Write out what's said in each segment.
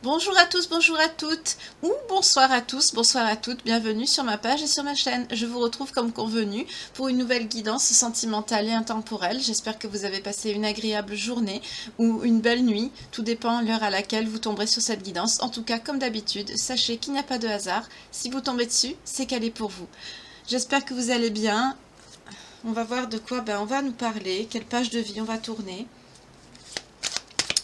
Bonjour à tous, bonjour à toutes, ou bonsoir à tous, bonsoir à toutes, bienvenue sur ma page et sur ma chaîne. Je vous retrouve comme convenu pour une nouvelle guidance sentimentale et intemporelle. J'espère que vous avez passé une agréable journée ou une belle nuit, tout dépend l'heure à laquelle vous tomberez sur cette guidance. En tout cas, comme d'habitude, sachez qu'il n'y a pas de hasard. Si vous tombez dessus, c'est qu'elle est pour vous. J'espère que vous allez bien. On va voir de quoi on va nous parler, quelle page de vie on va tourner.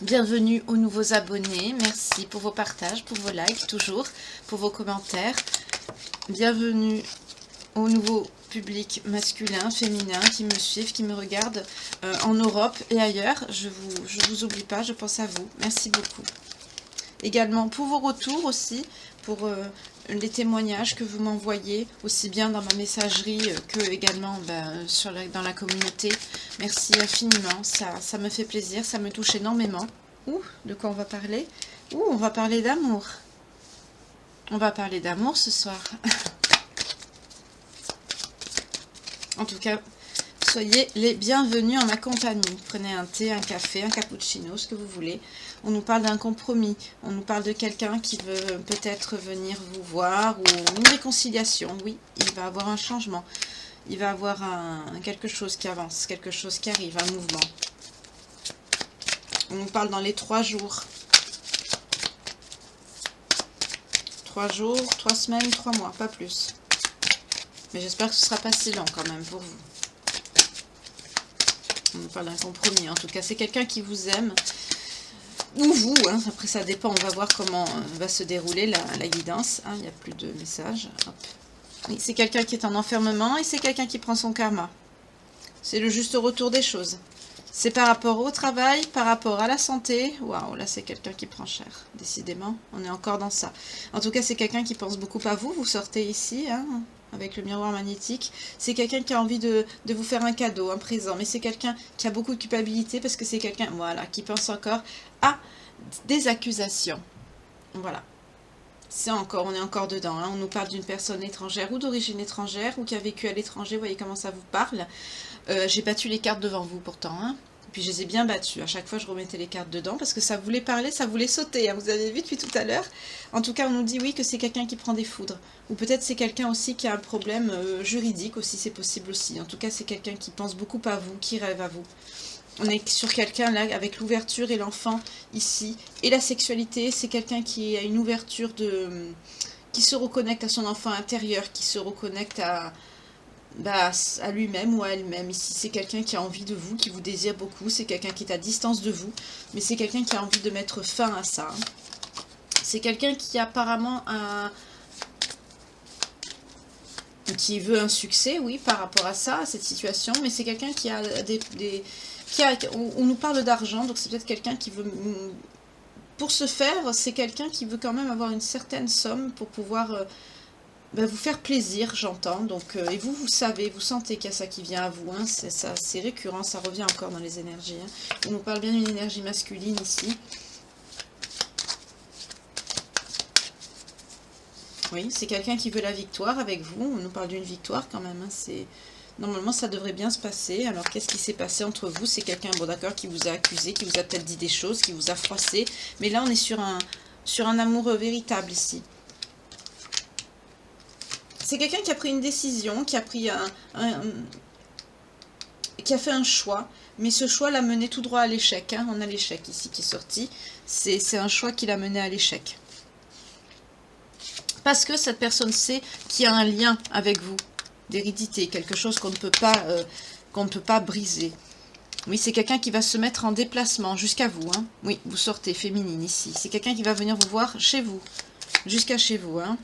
Bienvenue aux nouveaux abonnés, merci pour vos partages, pour vos likes toujours, pour vos commentaires. Bienvenue aux nouveaux publics masculins, féminins qui me suivent, qui me regardent en Europe et ailleurs. Je vous oublie pas, je pense à vous. Merci beaucoup. Également pour vos retours aussi, pour les témoignages que vous m'envoyez, aussi bien dans ma messagerie que également dans la communauté. Merci infiniment, ça me fait plaisir, ça me touche énormément. Ouh, de quoi on va parler? Ouh, on va parler d'amour. On va parler d'amour ce soir. En tout cas, soyez les bienvenus en ma compagnie. Prenez un thé, un café, un cappuccino, ce que vous voulez. On nous parle d'un compromis. On nous parle de quelqu'un qui veut peut-être venir vous voir ou une réconciliation. Oui, il va avoir un changement. Il va avoir quelque chose qui avance, quelque chose qui arrive, un mouvement. On nous parle dans les 3 jours. 3 jours, 3 semaines, 3 mois, pas plus. Mais j'espère que ce ne sera pas si long quand même pour vous. On nous parle d'un compromis. En tout cas, c'est quelqu'un qui vous aime. Ou vous, hein. Après ça dépend. On va voir comment va se dérouler la guidance. Il n'y a plus de messages. Oui, c'est quelqu'un qui est en enfermement et c'est quelqu'un qui prend son karma. C'est le juste retour des choses. C'est par rapport au travail, par rapport à la santé. Waouh, là c'est quelqu'un qui prend cher. Décidément, on est encore dans ça. En tout cas, c'est quelqu'un qui pense beaucoup à vous. Vous sortez ici, hein, avec le miroir magnétique. C'est quelqu'un qui a envie de vous faire un cadeau, un présent. Mais c'est quelqu'un qui a beaucoup de culpabilité parce que c'est quelqu'un, voilà, qui pense encore à des accusations. Voilà. On est encore dedans. Hein. On nous parle d'une personne étrangère ou d'origine étrangère ou qui a vécu à l'étranger. Vous voyez comment ça vous parle. J'ai battu les cartes devant vous pourtant. Hein. Puis je les ai bien battues. À chaque fois, je remettais les cartes dedans parce que ça voulait parler, ça voulait sauter. Hein. Vous avez vu depuis tout à l'heure. En tout cas, on nous dit oui que c'est quelqu'un qui prend des foudres. Ou peut-être c'est quelqu'un aussi qui a un problème juridique aussi, c'est possible aussi. En tout cas, c'est quelqu'un qui pense beaucoup à vous, qui rêve à vous. On est sur quelqu'un là avec l'ouverture et l'enfant ici. Et la sexualité, c'est quelqu'un qui a une ouverture qui se reconnecte à son enfant intérieur, qui se reconnecte à lui-même ou à elle-même. Ici, c'est quelqu'un qui a envie de vous, qui vous désire beaucoup. C'est quelqu'un qui est à distance de vous. Mais c'est quelqu'un qui a envie de mettre fin à ça. C'est quelqu'un qui apparemment qui veut un succès, oui, par rapport à ça, à cette situation. Mais c'est quelqu'un qui a on nous parle d'argent, donc c'est peut-être quelqu'un qui veut... Pour ce faire, c'est quelqu'un qui veut quand même avoir une certaine somme pour pouvoir vous faire plaisir, j'entends. Donc, et vous savez, vous sentez qu'il y a ça qui vient à vous. Hein, c'est récurrent, ça revient encore dans les énergies. Hein. On nous parle bien d'une énergie masculine ici. Oui, c'est quelqu'un qui veut la victoire avec vous. On nous parle d'une victoire quand même. Hein, normalement, ça devrait bien se passer. Alors, qu'est-ce qui s'est passé entre vous? C'est quelqu'un, bon d'accord, qui vous a accusé, qui vous a peut-être dit des choses, qui vous a froissé. Mais là, on est sur un amour véritable ici. C'est quelqu'un qui a pris une décision, qui a pris qui a fait un choix. Mais ce choix l'a mené tout droit à l'échec. Hein. On a l'échec ici qui est sorti. C'est un choix qui l'a mené à l'échec. Parce que cette personne sait qu'il y a un lien avec vous, d'hérédité, quelque chose qu'on ne peut pas briser. Oui, c'est quelqu'un qui va se mettre en déplacement jusqu'à vous. Hein. Oui, vous sortez féminine ici. C'est quelqu'un qui va venir vous voir chez vous, jusqu'à chez vous. Hein.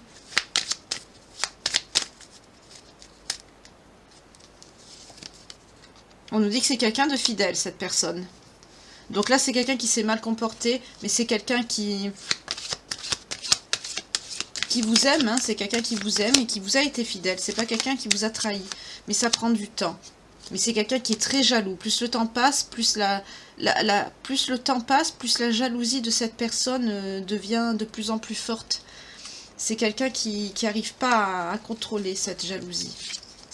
On nous dit que c'est quelqu'un de fidèle, cette personne. Donc là, c'est quelqu'un qui s'est mal comporté, mais c'est quelqu'un qui vous aime, hein, c'est quelqu'un qui vous aime et qui vous a été fidèle. C'est pas quelqu'un qui vous a trahi, mais ça prend du temps. Mais c'est quelqu'un qui est très jaloux. Plus le temps passe, plus plus le temps passe, plus la jalousie de cette personne devient de plus en plus forte. C'est quelqu'un qui n'arrive pas à contrôler cette jalousie.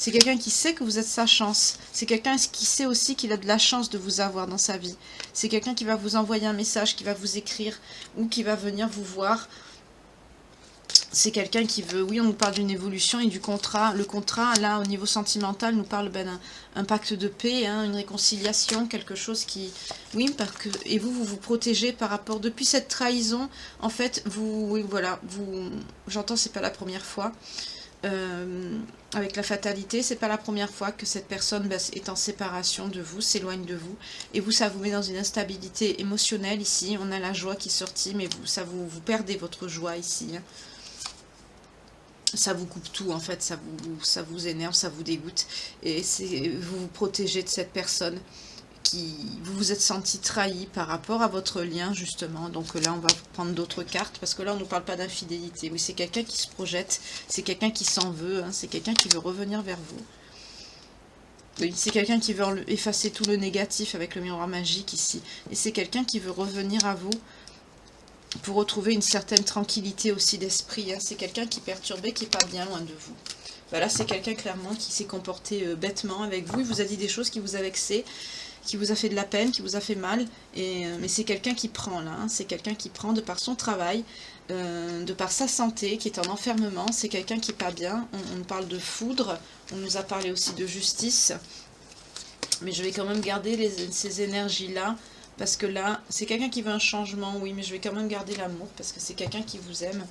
C'est quelqu'un qui sait que vous êtes sa chance. C'est quelqu'un qui sait aussi qu'il a de la chance de vous avoir dans sa vie. C'est quelqu'un qui va vous envoyer un message, qui va vous écrire ou qui va venir vous voir. C'est quelqu'un qui veut, oui, on nous parle d'une évolution et du contrat. Le contrat, là, au niveau sentimental, nous parle d'un pacte de paix, hein, une réconciliation, quelque chose qui... Oui, parce que... Et vous vous protégez par rapport... Depuis cette trahison, en fait, vous... Oui, voilà, vous... J'entends, c'est pas la première fois. Avec la fatalité, c'est pas la première fois que cette personne est en séparation de vous, s'éloigne de vous. Et vous, ça vous met dans une instabilité émotionnelle ici. On a la joie qui est sortie, mais vous perdez votre joie ici, hein. Ça vous coupe tout en fait, ça vous énerve, ça vous dégoûte. Et vous vous protégez de cette personne qui... Vous vous êtes senti trahi par rapport à votre lien justement. Donc là on va prendre d'autres cartes parce que là on ne nous parle pas d'infidélité. Oui, c'est quelqu'un qui se projette, c'est quelqu'un qui s'en veut, hein, c'est quelqu'un qui veut revenir vers vous. Oui, c'est quelqu'un qui veut effacer tout le négatif avec le miroir magique ici. Et c'est quelqu'un qui veut revenir à vous pour retrouver une certaine tranquillité aussi d'esprit, hein. C'est quelqu'un qui est perturbé, qui n'est pas bien loin de vous. Voilà, c'est quelqu'un clairement qui s'est comporté bêtement avec vous. Il vous a dit des choses qui vous a vexé, qui vous a fait de la peine, qui vous a fait mal. Mais c'est quelqu'un qui prend là, hein. C'est quelqu'un qui prend de par son travail, de par sa santé, qui est en enfermement. C'est quelqu'un qui n'est pas bien. On parle de foudre, on nous a parlé aussi de justice. Mais je vais quand même garder ces énergies-là. Parce que là, c'est quelqu'un qui veut un changement, oui, mais je vais quand même garder l'amour, parce que c'est quelqu'un qui vous aime.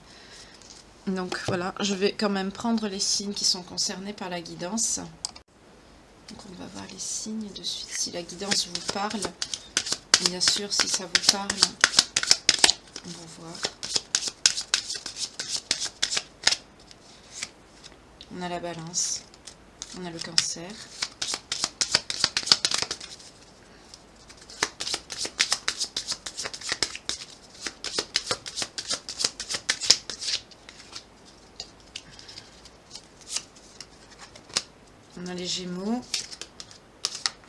Donc voilà, je vais quand même prendre les signes qui sont concernés par la guidance. Donc on va voir les signes de suite, si la guidance vous parle. Bien sûr, si ça vous parle, on va voir. On a la balance, on a le cancer. On a les Gémeaux,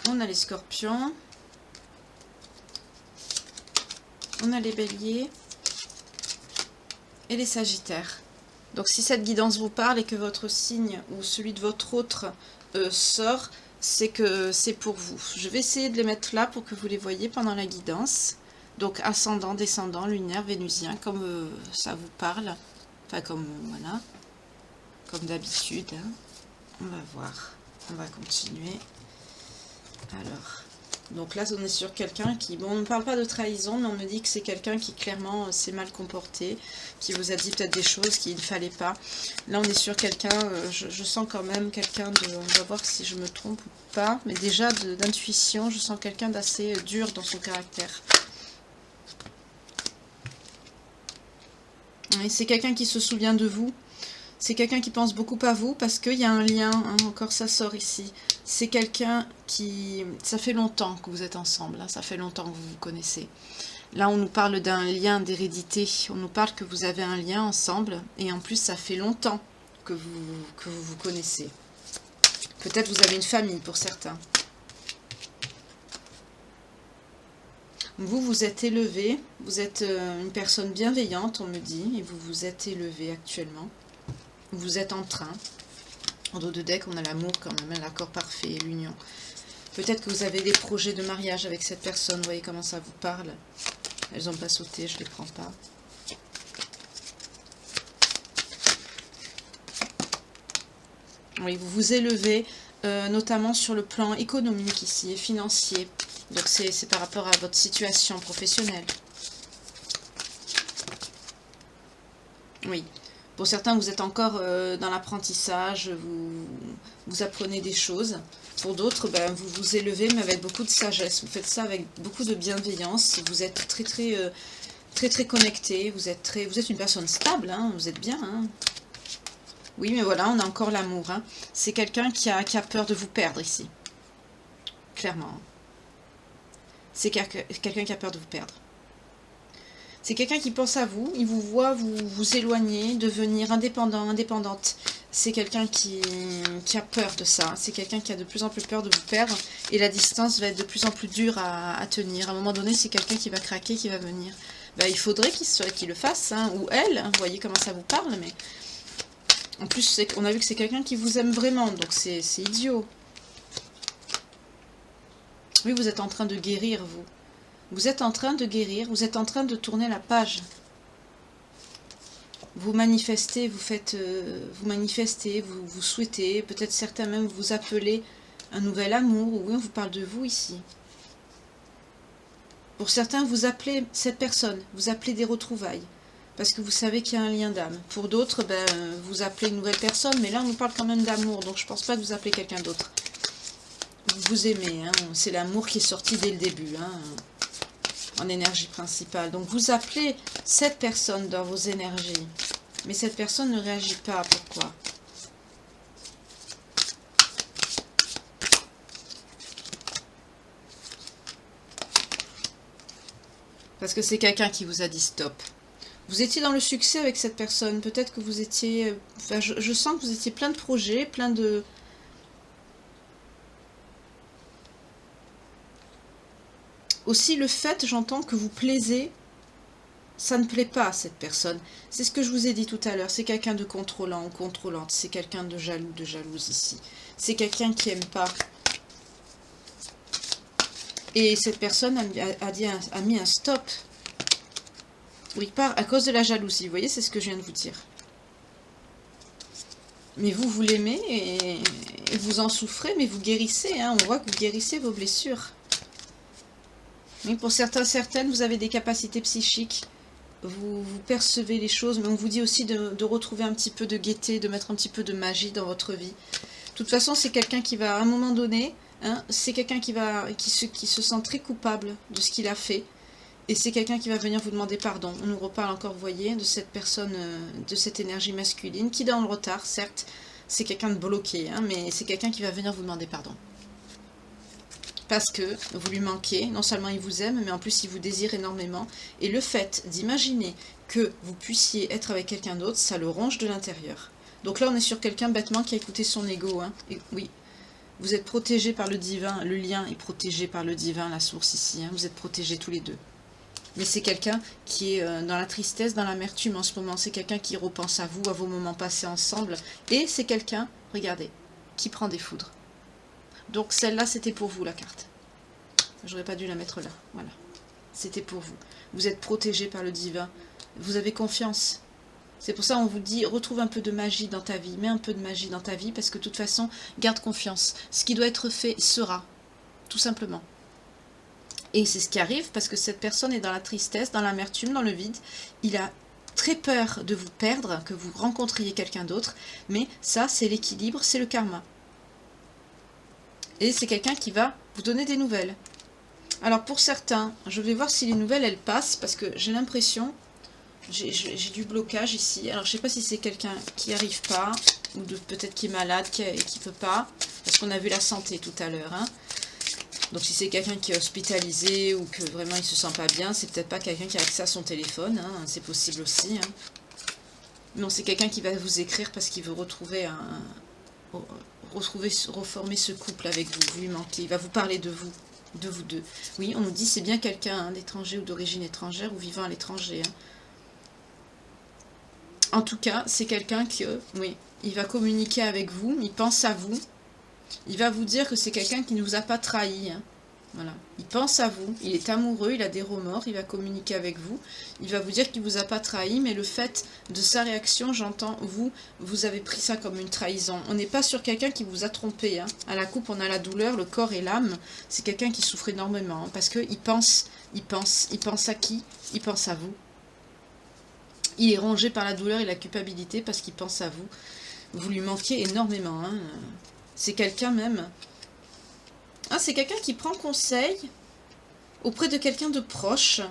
on a les Scorpions, on a les Béliers et les Sagittaires. Donc si cette guidance vous parle et que votre signe ou celui de votre autre sort, c'est que c'est pour vous. Je vais essayer de les mettre là pour que vous les voyez pendant la guidance. Donc ascendant, descendant, lunaire, vénusien, comme ça vous parle. Enfin comme, voilà, comme d'habitude, hein. On va voir. On va continuer. Alors, donc là, on est sur quelqu'un qui... Bon, on ne parle pas de trahison, mais on me dit que c'est quelqu'un qui, clairement, s'est mal comporté, qui vous a dit peut-être des choses qu'il ne fallait pas. Là, on est sur quelqu'un... je sens quand même quelqu'un de... On va voir si je me trompe ou pas. Mais déjà, d'intuition, je sens quelqu'un d'assez dur dans son caractère. Et c'est quelqu'un qui se souvient de vous. C'est quelqu'un qui pense beaucoup à vous parce qu'il y a un lien, hein, encore ça sort ici. C'est quelqu'un qui... Ça fait longtemps que vous êtes ensemble, hein, ça fait longtemps que vous vous connaissez. Là, on nous parle d'un lien d'hérédité, on nous parle que vous avez un lien ensemble, et en plus, ça fait longtemps que vous connaissez. Peut-être vous avez une famille pour certains. Vous, vous êtes élevé, vous êtes une personne bienveillante, on me dit, et vous vous êtes élevé actuellement. Vous êtes en train. En dos de deck, on a l'amour quand même, l'accord parfait et l'union. Peut-être que vous avez des projets de mariage avec cette personne. Vous voyez comment ça vous parle. Elles n'ont pas sauté, je ne les prends pas. Oui, vous vous élevez, notamment sur le plan économique ici et financier. Donc c'est par rapport à votre situation professionnelle. Oui. Pour certains, vous êtes encore dans l'apprentissage, vous apprenez des choses. Pour d'autres, ben, vous vous élevez, mais avec beaucoup de sagesse. Vous faites ça avec beaucoup de bienveillance. Vous êtes très connecté. Vous êtes une personne stable, hein, vous êtes bien. Hein. Oui, mais voilà, on a encore l'amour. Hein. C'est quelqu'un qui a peur de vous perdre ici. Clairement. C'est quelqu'un qui a peur de vous perdre. C'est quelqu'un qui pense à vous, il vous voit vous éloigner, devenir indépendant, indépendante. C'est quelqu'un qui a peur de ça. C'est quelqu'un qui a de plus en plus peur de vous perdre. Et la distance va être de plus en plus dure à tenir. À un moment donné, c'est quelqu'un qui va craquer, qui va venir. Ben, il faudrait qu'il le fasse, hein, ou elle. Hein, vous voyez comment ça vous parle, mais En plus, on a vu que c'est quelqu'un qui vous aime vraiment, donc c'est idiot. Oui, vous êtes en train de guérir, vous. Vous êtes en train de guérir, vous êtes en train de tourner la page. Vous manifestez, vous manifestez, vous souhaitez, peut-être certains même vous appelez un nouvel amour, oui, on vous parle de vous ici. Pour certains, vous appelez cette personne, vous appelez des retrouvailles, parce que vous savez qu'il y a un lien d'âme. Pour d'autres, ben, vous appelez une nouvelle personne, mais là on nous parle quand même d'amour, donc je pense pas que vous appelez quelqu'un d'autre. Vous vous aimez, hein, c'est l'amour qui est sorti dès le début, hein, en énergie principale. Donc vous appelez cette personne dans vos énergies, mais cette personne ne réagit pas. Pourquoi ? Parce que c'est quelqu'un qui vous a dit stop. Vous étiez dans le succès avec cette personne. Peut-être que vous étiez... Enfin, je sens que vous étiez plein de projets, plein de... Aussi le fait, j'entends, que vous plaisez, ça ne plaît pas à cette personne. C'est ce que je vous ai dit tout à l'heure. C'est quelqu'un de contrôlant ou contrôlante. C'est quelqu'un de jaloux, de jalouse ici. C'est quelqu'un qui n'aime pas. Et cette personne a mis un stop. Oui, part à cause de la jalousie. Vous voyez, c'est ce que je viens de vous dire. Mais vous l'aimez et vous en souffrez, mais vous guérissez. Hein. On voit que vous guérissez vos blessures. Oui, pour certaines, vous avez des capacités psychiques. Vous percevez les choses, mais on vous dit aussi de retrouver un petit peu de gaieté, de mettre un petit peu de magie dans votre vie. De toute façon, c'est quelqu'un qui va, à un moment donné... Hein, c'est quelqu'un qui se sent très coupable de ce qu'il a fait. Et c'est quelqu'un qui va venir vous demander pardon. On nous reparle encore, vous voyez, de cette personne, de cette énergie masculine, qui est dans le retard, certes. C'est quelqu'un de bloqué, hein, mais c'est quelqu'un qui va venir vous demander pardon. Parce que vous lui manquez, non seulement il vous aime, mais en plus il vous désire énormément. Et le fait d'imaginer que vous puissiez être avec quelqu'un d'autre, ça le ronge de l'intérieur. Donc là, on est sur quelqu'un bêtement qui a écouté son ego. Hein. Et oui. Vous êtes protégés par le divin, le lien est protégé par le divin, la source ici, hein, vous êtes protégés tous les deux. Mais c'est quelqu'un qui est dans la tristesse, dans l'amertume en ce moment, c'est quelqu'un qui repense à vous, à vos moments passés ensemble, et c'est quelqu'un, regardez, qui prend des foudres. Donc celle-là, c'était pour vous la carte. J'aurais pas dû la mettre là, voilà. C'était pour vous. Vous êtes protégés par le divin, vous avez confiance. C'est pour ça qu'on vous dit, retrouve un peu de magie dans ta vie, mets un peu de magie dans ta vie, parce que de toute façon, garde confiance. Ce qui doit être fait sera, tout simplement. Et c'est ce qui arrive, parce que cette personne est dans la tristesse, dans l'amertume, dans le vide. Il a très peur de vous perdre, que vous rencontriez quelqu'un d'autre, mais ça, c'est l'équilibre, c'est le karma. Et c'est quelqu'un qui va vous donner des nouvelles. Alors pour certains, je vais voir si les nouvelles, elles passent, parce que j'ai l'impression... J'ai du blocage ici. Alors, je sais pas si c'est quelqu'un qui n'arrive pas, ou peut-être qui est malade et qui ne peut pas, parce qu'on a vu la santé tout à l'heure. Hein. Donc, si c'est quelqu'un qui est hospitalisé ou que vraiment il se sent pas bien, c'est peut-être pas quelqu'un qui a accès à son téléphone. Hein. C'est possible aussi. Hein. Non, c'est quelqu'un qui va vous écrire parce qu'il veut reformer ce couple avec vous. Vous lui manquez. Il va vous parler de vous deux. Oui, on nous dit c'est bien quelqu'un hein, d'étranger ou d'origine étrangère ou vivant à l'étranger. Hein. En tout cas, c'est quelqu'un qui, oui, il va communiquer avec vous, il pense à vous. Il va vous dire que c'est quelqu'un qui ne vous a pas trahi. Hein. Voilà. Il pense à vous, il est amoureux, il a des remords, il va communiquer avec vous. Il va vous dire qu'il ne vous a pas trahi, mais le fait de sa réaction, j'entends, vous avez pris ça comme une trahison. On n'est pas sur quelqu'un qui vous a trompé. Hein. À la coupe, on a la douleur, le corps et l'âme. C'est quelqu'un qui souffre énormément, hein, parce qu'il pense à qui? Il pense à vous. Il est rongé par la douleur et la culpabilité parce qu'il pense à vous. Vous lui manquez énormément. Hein. C'est quelqu'un même... Ah, c'est quelqu'un qui prend conseil auprès de quelqu'un de proche,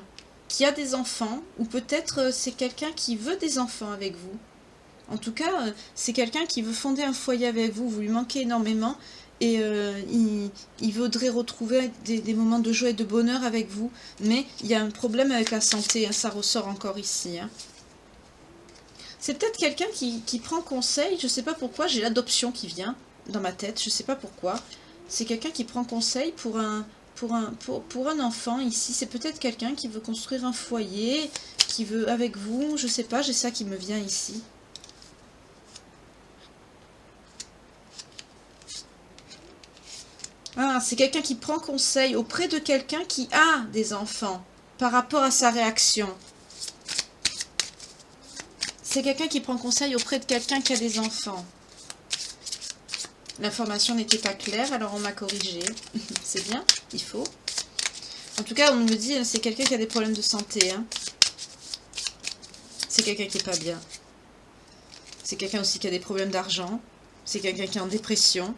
qui a des enfants, ou peut-être c'est quelqu'un qui veut des enfants avec vous. En tout cas, c'est quelqu'un qui veut fonder un foyer avec vous. Vous lui manquez énormément et il voudrait retrouver des moments de joie et de bonheur avec vous. Mais il y a un problème avec la santé, hein, ça ressort encore ici. Hein. C'est peut-être quelqu'un qui prend conseil, je ne sais pas pourquoi, j'ai l'adoption qui vient dans ma tête, je ne sais pas pourquoi. C'est quelqu'un qui prend conseil pour un enfant ici. C'est peut-être quelqu'un qui veut construire un foyer, qui veut avec vous, je ne sais pas, j'ai ça qui me vient ici. Ah, c'est quelqu'un qui prend conseil auprès de quelqu'un qui a des enfants par rapport à sa réaction. C'est quelqu'un qui prend conseil auprès de quelqu'un qui a des enfants. L'information n'était pas claire, alors on m'a corrigé. C'est bien, il faut. En tout cas, on me dit, c'est quelqu'un qui a des problèmes de santé. Hein. C'est quelqu'un qui n'est pas bien. C'est quelqu'un aussi qui a des problèmes d'argent. C'est quelqu'un qui est en dépression.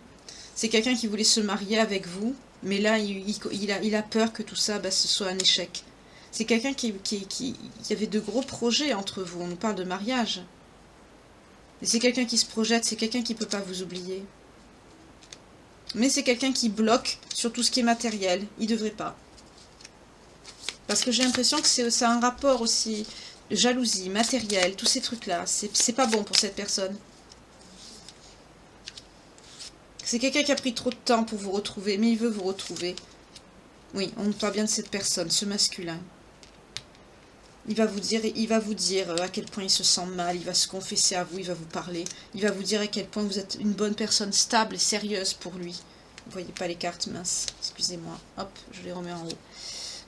C'est quelqu'un qui voulait se marier avec vous. Mais là, il a peur que tout ça, ce soit un échec. C'est quelqu'un qui avait de gros projets entre vous. On nous parle de mariage. Et c'est quelqu'un qui se projette. C'est quelqu'un qui ne peut pas vous oublier. Mais c'est quelqu'un qui bloque sur tout ce qui est matériel. Il ne devrait pas. Parce que j'ai l'impression que c'est un rapport aussi... jalousie, matériel, tous ces trucs-là. C'est pas bon pour cette personne. C'est quelqu'un qui a pris trop de temps pour vous retrouver, mais il veut vous retrouver. Oui, on nous parle bien de cette personne, ce masculin. Il va vous dire à quel point il se sent mal, il va se confesser à vous, il va vous parler. Il va vous dire à quel point vous êtes une bonne personne stable et sérieuse pour lui. Vous voyez pas les cartes, mince, excusez-moi. Hop, je les remets en haut.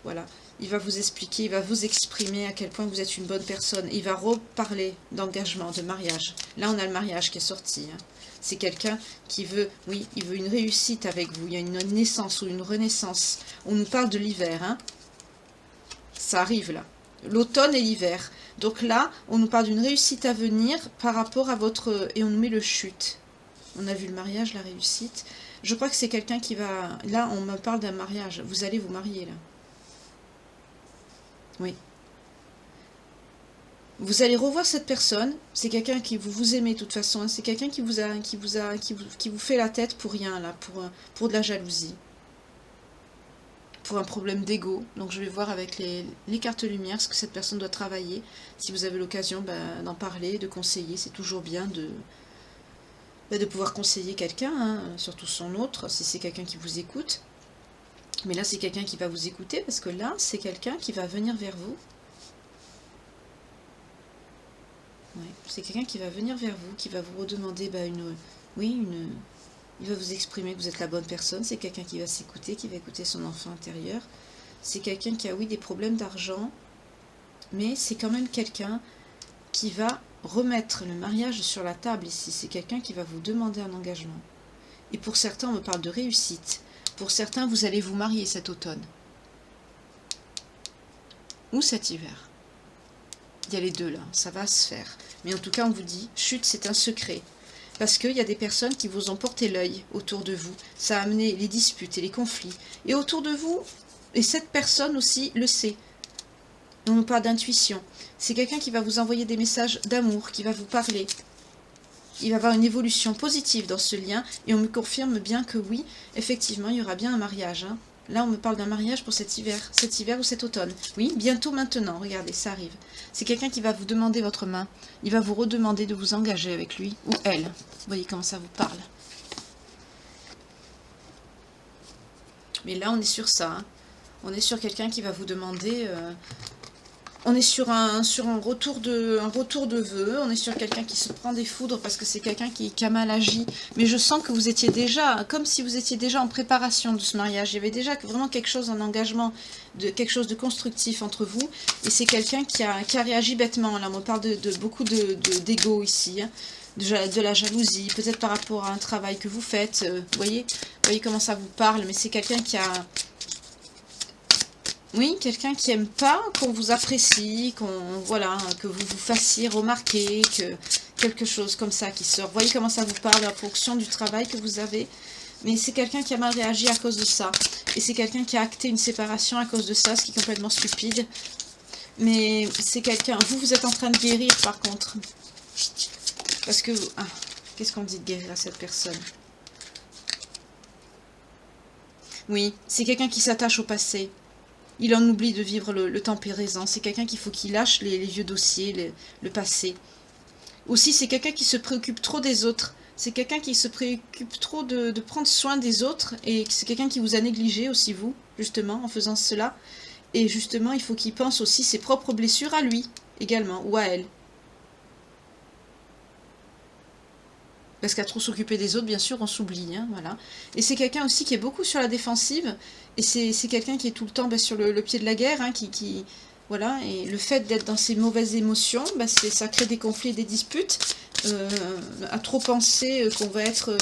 Voilà. Il va vous expliquer, il va vous exprimer à quel point vous êtes une bonne personne. Il va reparler d'engagement, de mariage. Là, on a le mariage qui est sorti. Hein. C'est quelqu'un qui veut, oui, il veut une réussite avec vous. Il y a une naissance ou une renaissance. On nous parle de l'hiver. Hein. Ça arrive là. L'automne et l'hiver. Donc là, on nous parle d'une réussite à venir par rapport à votre... Et on nous met le chute. On a vu le mariage, la réussite. Je crois que c'est quelqu'un qui va... Là, on me parle d'un mariage. Vous allez vous marier là. Oui. Vous allez revoir cette personne. C'est quelqu'un qui vous aimez de toute façon. Hein. C'est quelqu'un qui vous fait la tête pour rien là, pour de la jalousie, pour un problème d'ego. Donc je vais voir avec les cartes lumière ce que cette personne doit travailler. Si vous avez l'occasion d'en parler, de conseiller, c'est toujours bien de pouvoir conseiller quelqu'un, hein, surtout son autre, si c'est quelqu'un qui vous écoute. Mais là, c'est quelqu'un qui va vous écouter, parce que là, c'est quelqu'un qui va venir vers vous. Ouais, c'est quelqu'un qui va venir vers vous, qui va vous redemander il va vous exprimer que vous êtes la bonne personne. C'est quelqu'un qui va s'écouter, qui va écouter son enfant intérieur. C'est quelqu'un qui a, oui, des problèmes d'argent, mais c'est quand même quelqu'un qui va remettre le mariage sur la table ici. C'est quelqu'un qui va vous demander un engagement. Et pour certains, on me parle de réussite. Pour certains, vous allez vous marier cet automne. Ou cet hiver. Il y a les deux là, ça va se faire. Mais en tout cas, on vous dit, chut, c'est un secret. Parce qu'il y a des personnes qui vous ont porté l'œil autour de vous. Ça a amené les disputes et les conflits. Et autour de vous, et cette personne aussi le sait. On nous parle d'intuition. C'est quelqu'un qui va vous envoyer des messages d'amour, qui va vous parler. Il va y avoir une évolution positive dans ce lien. Et on me confirme bien que oui, effectivement, il y aura bien un mariage. Hein. Là, on me parle d'un mariage pour cet hiver ou cet automne. Oui, bientôt maintenant, regardez, ça arrive. C'est quelqu'un qui va vous demander votre main. Il va vous redemander de vous engager avec lui ou elle. Vous voyez comment ça vous parle. Mais là, on est sur ça. Hein. On est sur quelqu'un qui va vous demander... on est sur un retour de vœux. On est sur quelqu'un qui se prend des foudres parce que c'est quelqu'un qui a mal agi. Mais je sens que vous étiez déjà, comme si vous étiez déjà en préparation de ce mariage. Il y avait déjà vraiment quelque chose, un engagement, quelque chose de constructif entre vous. Et c'est quelqu'un qui a réagi bêtement. Là, on parle de beaucoup d'ego ici. Hein. De la jalousie, peut-être par rapport à un travail que vous faites. Vous voyez comment ça vous parle. Mais c'est quelqu'un qui a... Oui, quelqu'un qui aime pas qu'on vous apprécie, que vous vous fassiez remarquer, que quelque chose comme ça qui sort. Vous voyez comment ça vous parle en fonction du travail que vous avez. Mais c'est quelqu'un qui a mal réagi à cause de ça. Et c'est quelqu'un qui a acté une séparation à cause de ça, ce qui est complètement stupide. Mais c'est quelqu'un... Vous êtes en train de guérir par contre. Parce que... Ah, qu'est-ce qu'on dit de guérir à cette personne? Oui, c'est quelqu'un qui s'attache au passé. Il en oublie de vivre le temps présent. C'est quelqu'un qu'il faut qu'il lâche les vieux dossiers, le passé. Aussi, c'est quelqu'un qui se préoccupe trop des autres. C'est quelqu'un qui se préoccupe trop de prendre soin des autres. Et c'est quelqu'un qui vous a négligé aussi, vous, justement, en faisant cela. Et justement, il faut qu'il pense aussi ses propres blessures à lui, également, ou à elle. Parce qu'à trop s'occuper des autres, bien sûr, on s'oublie, hein, voilà. Et c'est quelqu'un aussi qui est beaucoup sur la défensive, et c'est quelqu'un qui est tout le temps sur le pied de la guerre, hein, voilà, et le fait d'être dans ces mauvaises émotions, ça crée des conflits et des disputes, à trop penser qu'on va être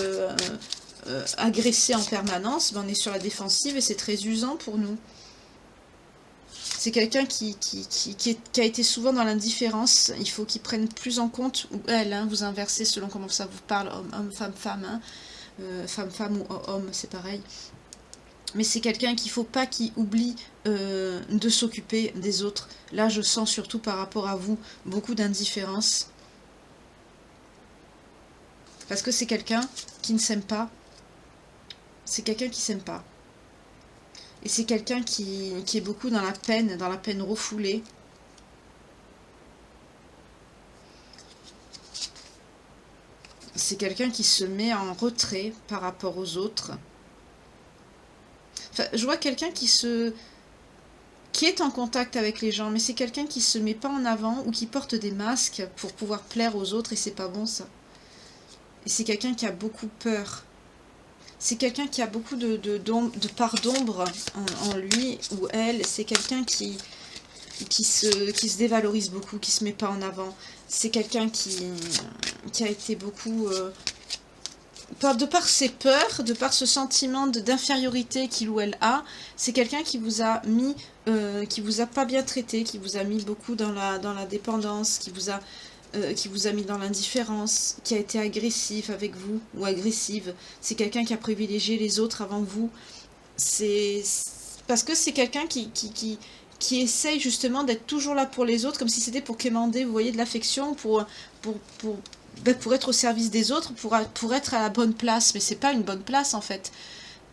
agressé en permanence, on est sur la défensive, et c'est très usant pour nous. C'est quelqu'un qui a été souvent dans l'indifférence. Il faut qu'il prenne plus en compte, ou elle, hein, vous inversez selon comment ça vous parle, homme, femme, femme, hein, femme ou homme, c'est pareil. Mais c'est quelqu'un qu'il ne faut pas qu'il oublie de s'occuper des autres. Là, je sens surtout par rapport à vous beaucoup d'indifférence. Parce que c'est quelqu'un qui ne s'aime pas. C'est quelqu'un qui ne s'aime pas. Et c'est quelqu'un qui est beaucoup dans la peine refoulée. C'est quelqu'un qui se met en retrait par rapport aux autres. Enfin, je vois quelqu'un qui est en contact avec les gens, mais c'est quelqu'un qui se met pas en avant ou qui porte des masques pour pouvoir plaire aux autres, et c'est pas bon ça. Et c'est quelqu'un qui a beaucoup peur. C'est quelqu'un qui a beaucoup de part d'ombre en lui ou elle. C'est quelqu'un qui se dévalorise beaucoup, qui se met pas en avant. C'est quelqu'un qui a été beaucoup... de par ses peurs, de par ce sentiment d'infériorité qu'il ou elle a, c'est quelqu'un qui vous a mis... qui vous a pas bien traité, qui vous a mis beaucoup dans la dépendance, qui vous a mis dans l'indifférence, qui a été agressif avec vous, ou agressive. C'est quelqu'un qui a privilégié les autres avant vous. Parce que c'est quelqu'un qui essaye justement d'être toujours là pour les autres, comme si c'était pour quémander, vous voyez, de l'affection, pour être au service des autres, pour être à la bonne place. Mais c'est pas une bonne place, en fait.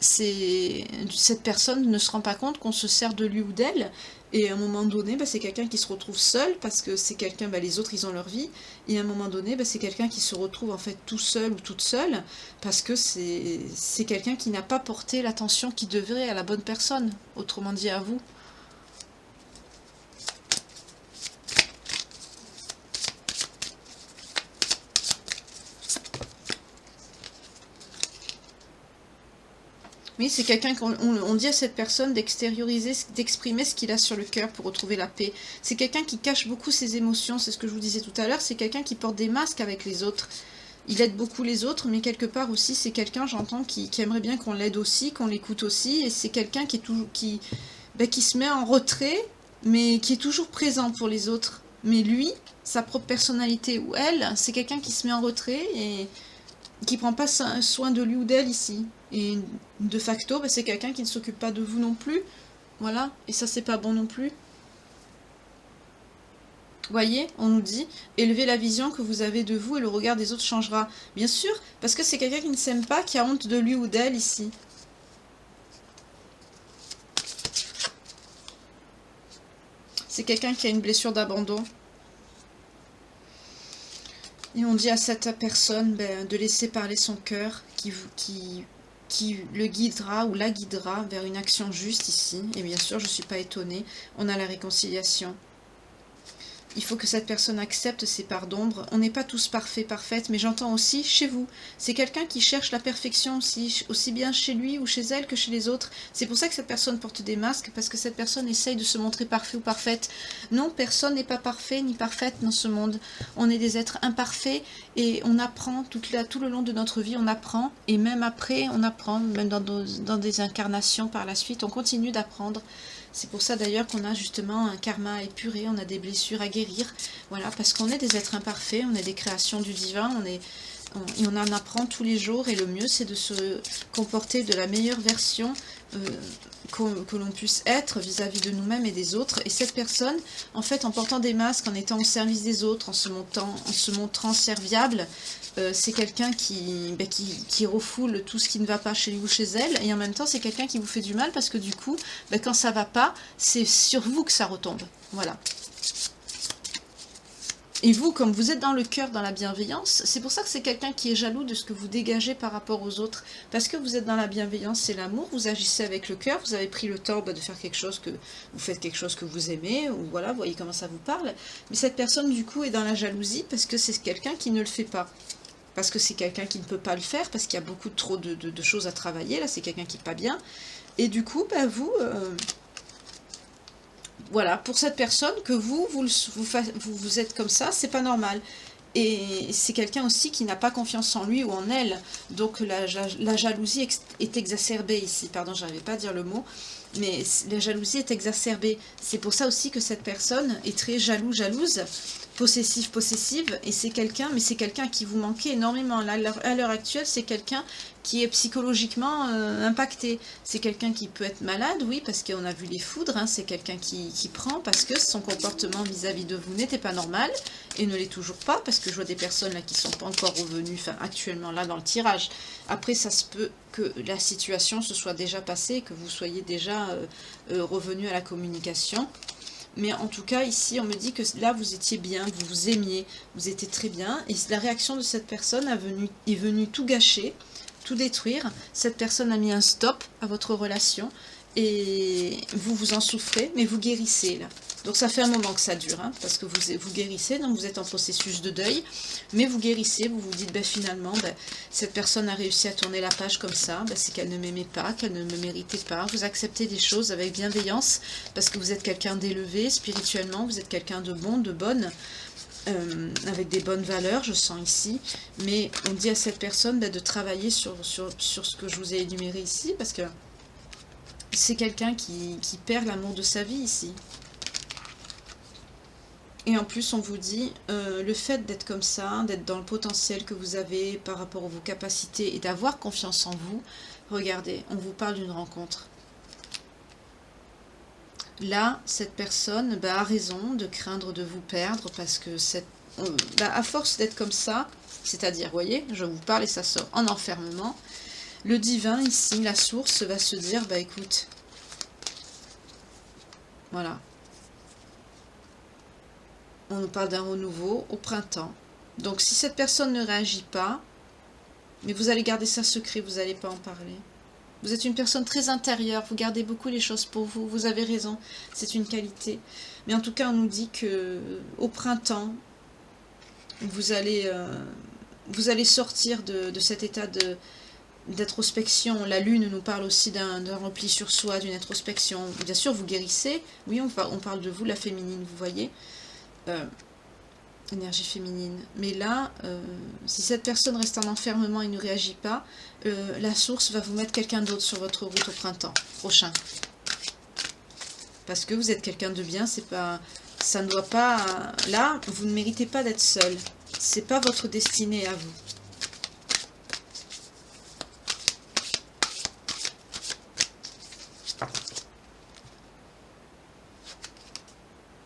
Cette personne ne se rend pas compte qu'on se sert de lui ou d'elle, et à un moment donné, c'est quelqu'un qui se retrouve seul, parce que c'est quelqu'un, les autres ils ont leur vie, et à un moment donné, c'est quelqu'un qui se retrouve en fait tout seul ou toute seule, parce que c'est quelqu'un qui n'a pas porté l'attention qu'il devrait à la bonne personne, autrement dit à vous. Oui, c'est quelqu'un qu'on dit à cette personne d'extérioriser, d'exprimer ce qu'il a sur le cœur pour retrouver la paix. C'est quelqu'un qui cache beaucoup ses émotions, c'est ce que je vous disais tout à l'heure, c'est quelqu'un qui porte des masques avec les autres. Il aide beaucoup les autres, mais quelque part aussi, c'est quelqu'un, j'entends, qui aimerait bien qu'on l'aide aussi, qu'on l'écoute aussi, et c'est quelqu'un qui est toujours, qui se met en retrait, mais qui est toujours présent pour les autres. Mais lui, sa propre personnalité, ou elle, c'est quelqu'un qui se met en retrait et qui prend pas soin de lui ou d'elle ici. Et de facto, c'est quelqu'un qui ne s'occupe pas de vous non plus. Voilà, et ça c'est pas bon non plus. Voyez, on nous dit, élevez la vision que vous avez de vous et le regard des autres changera. Bien sûr, parce que c'est quelqu'un qui ne s'aime pas, qui a honte de lui ou d'elle ici. C'est quelqu'un qui a une blessure d'abandon. Et on dit à cette personne de laisser parler son cœur, qui le guidera ou la guidera vers une action juste ici. Et bien sûr, je ne suis pas étonnée, on a la réconciliation. Il faut que cette personne accepte ses parts d'ombre. On n'est pas tous parfaits, parfaites, mais j'entends aussi chez vous. C'est quelqu'un qui cherche la perfection aussi bien chez lui ou chez elle que chez les autres. C'est pour ça que cette personne porte des masques, parce que cette personne essaye de se montrer parfait ou parfaite. Non, personne n'est pas parfait ni parfaite dans ce monde. On est des êtres imparfaits et on apprend tout le long de notre vie, on apprend. Et même après, on apprend, même dans des incarnations par la suite, on continue d'apprendre. C'est pour ça d'ailleurs qu'on a justement un karma à épurer, on a des blessures à guérir. Voilà, parce qu'on est des êtres imparfaits, on est des créations du divin, et on en apprend tous les jours. Et le mieux, c'est de se comporter de la meilleure version que l'on puisse être vis-à-vis de nous-mêmes et des autres. Et cette personne, en fait, en portant des masques, en étant au service des autres, en se montrant serviable, c'est quelqu'un qui refoule tout ce qui ne va pas chez lui ou chez elle, et en même temps c'est quelqu'un qui vous fait du mal, parce que du coup, quand ça va pas, c'est sur vous que ça retombe. Voilà. Et vous, comme vous êtes dans le cœur, dans la bienveillance, c'est pour ça que c'est quelqu'un qui est jaloux de ce que vous dégagez par rapport aux autres. Parce que vous êtes dans la bienveillance et l'amour, vous agissez avec le cœur, vous avez pris le temps de faire quelque chose vous faites quelque chose que vous aimez, ou voilà, vous voyez comment ça vous parle. Mais cette personne, du coup, est dans la jalousie parce que c'est quelqu'un qui ne le fait pas. parce que c'est quelqu'un qui ne peut pas le faire, parce qu'il y a beaucoup trop de choses à travailler, là c'est quelqu'un qui n'est pas bien, et du coup, bah, vous, voilà, pour cette personne, que vous êtes comme ça, c'est pas normal. Et c'est quelqu'un aussi qui n'a pas confiance en lui ou en elle, donc la jalousie est exacerbée ici, pardon, j'arrivais pas à dire le mot, mais la jalousie est exacerbée. C'est pour ça aussi que cette personne est très jalouse, possessive, et c'est quelqu'un, mais c'est quelqu'un qui vous manquait énormément. Là, à l'heure actuelle, c'est quelqu'un qui est psychologiquement impacté. C'est quelqu'un qui peut être malade, oui, parce qu'on a vu les foudres, hein, c'est quelqu'un qui prend parce que son comportement vis-à-vis de vous n'était pas normal, et ne l'est toujours pas, parce que je vois des personnes là qui ne sont pas encore revenues, enfin actuellement là dans le tirage. Après, ça se peut que la situation se soit déjà passée, que vous soyez déjà revenu à la communication. Mais en tout cas, ici, on me dit que là, vous étiez bien, vous vous aimiez, vous étiez très bien. Et la réaction de cette personne est venue tout gâcher, tout détruire. Cette personne a mis un stop à votre relation. Et vous en souffrez, mais vous guérissez là. Donc ça fait un moment que ça dure, hein, parce que vous guérissez, donc vous êtes en processus de deuil, mais vous guérissez, vous vous dites, ben, finalement, ben, cette personne a réussi à tourner la page comme ça, ben, c'est qu'elle ne m'aimait pas, qu'elle ne me méritait pas. Vous acceptez des choses avec bienveillance, parce que vous êtes quelqu'un d'élevé spirituellement, vous êtes quelqu'un de bon, de bonne, avec des bonnes valeurs, je sens ici, mais on dit à cette personne ben, de travailler sur ce que je vous ai énuméré ici, parce que c'est quelqu'un qui perd l'amour de sa vie ici. Et en plus, on vous dit, le fait d'être comme ça, d'être dans le potentiel que vous avez par rapport à vos capacités et d'avoir confiance en vous, regardez, on vous parle d'une rencontre. Là, cette personne bah, a raison de craindre de vous perdre parce que à force d'être comme ça, c'est-à-dire, voyez, je vous parle et ça sort en enfermement, le divin ici, la source, va se dire, bah écoute, voilà. On nous parle d'un renouveau au printemps. Donc si cette personne ne réagit pas, mais vous allez garder ça secret, vous n'allez pas en parler. Vous êtes une personne très intérieure, vous gardez beaucoup les choses pour vous, vous avez raison, c'est une qualité. Mais en tout cas, on nous dit que au printemps, vous allez sortir de cet état d'introspection. La lune nous parle aussi d'un repli sur soi, d'une introspection. Bien sûr, vous guérissez. Oui, on parle de vous, la féminine, vous voyez. Énergie féminine. Mais là, si cette personne reste en enfermement et ne réagit pas, la source va vous mettre quelqu'un d'autre sur votre route au printemps prochain. Parce que vous êtes quelqu'un de bien, c'est pas, ça ne doit pas. Là, vous ne méritez pas d'être seul. C'est pas votre destinée à vous.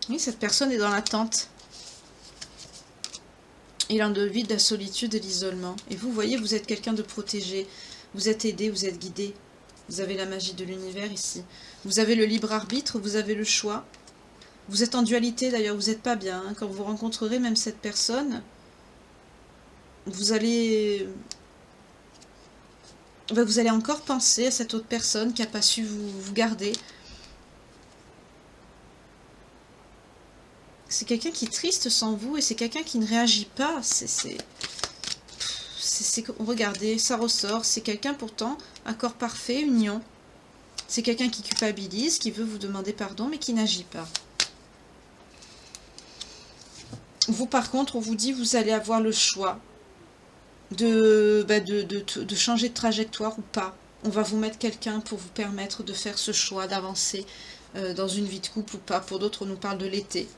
Oui, cette personne est dans l'attente. Il en envie de la solitude et de l'isolement. Et vous voyez, vous êtes quelqu'un de protégé. Vous êtes aidé, vous êtes guidé. Vous avez la magie de l'univers ici. Vous avez le libre arbitre, vous avez le choix. Vous êtes en dualité d'ailleurs, vous n'êtes pas bien. Hein. Quand vous rencontrerez même cette personne, vous allez encore penser à cette autre personne qui n'a pas su vous garder. C'est quelqu'un qui est triste sans vous et c'est quelqu'un qui ne réagit pas. Regardez, ça ressort. C'est quelqu'un pourtant, accord parfait, union. C'est quelqu'un qui culpabilise, qui veut vous demander pardon, mais qui n'agit pas. Vous, par contre, on vous dit vous allez avoir le choix de changer de trajectoire ou pas. On va vous mettre quelqu'un pour vous permettre de faire ce choix, d'avancer dans une vie de couple ou pas. Pour d'autres, on nous parle de l'été.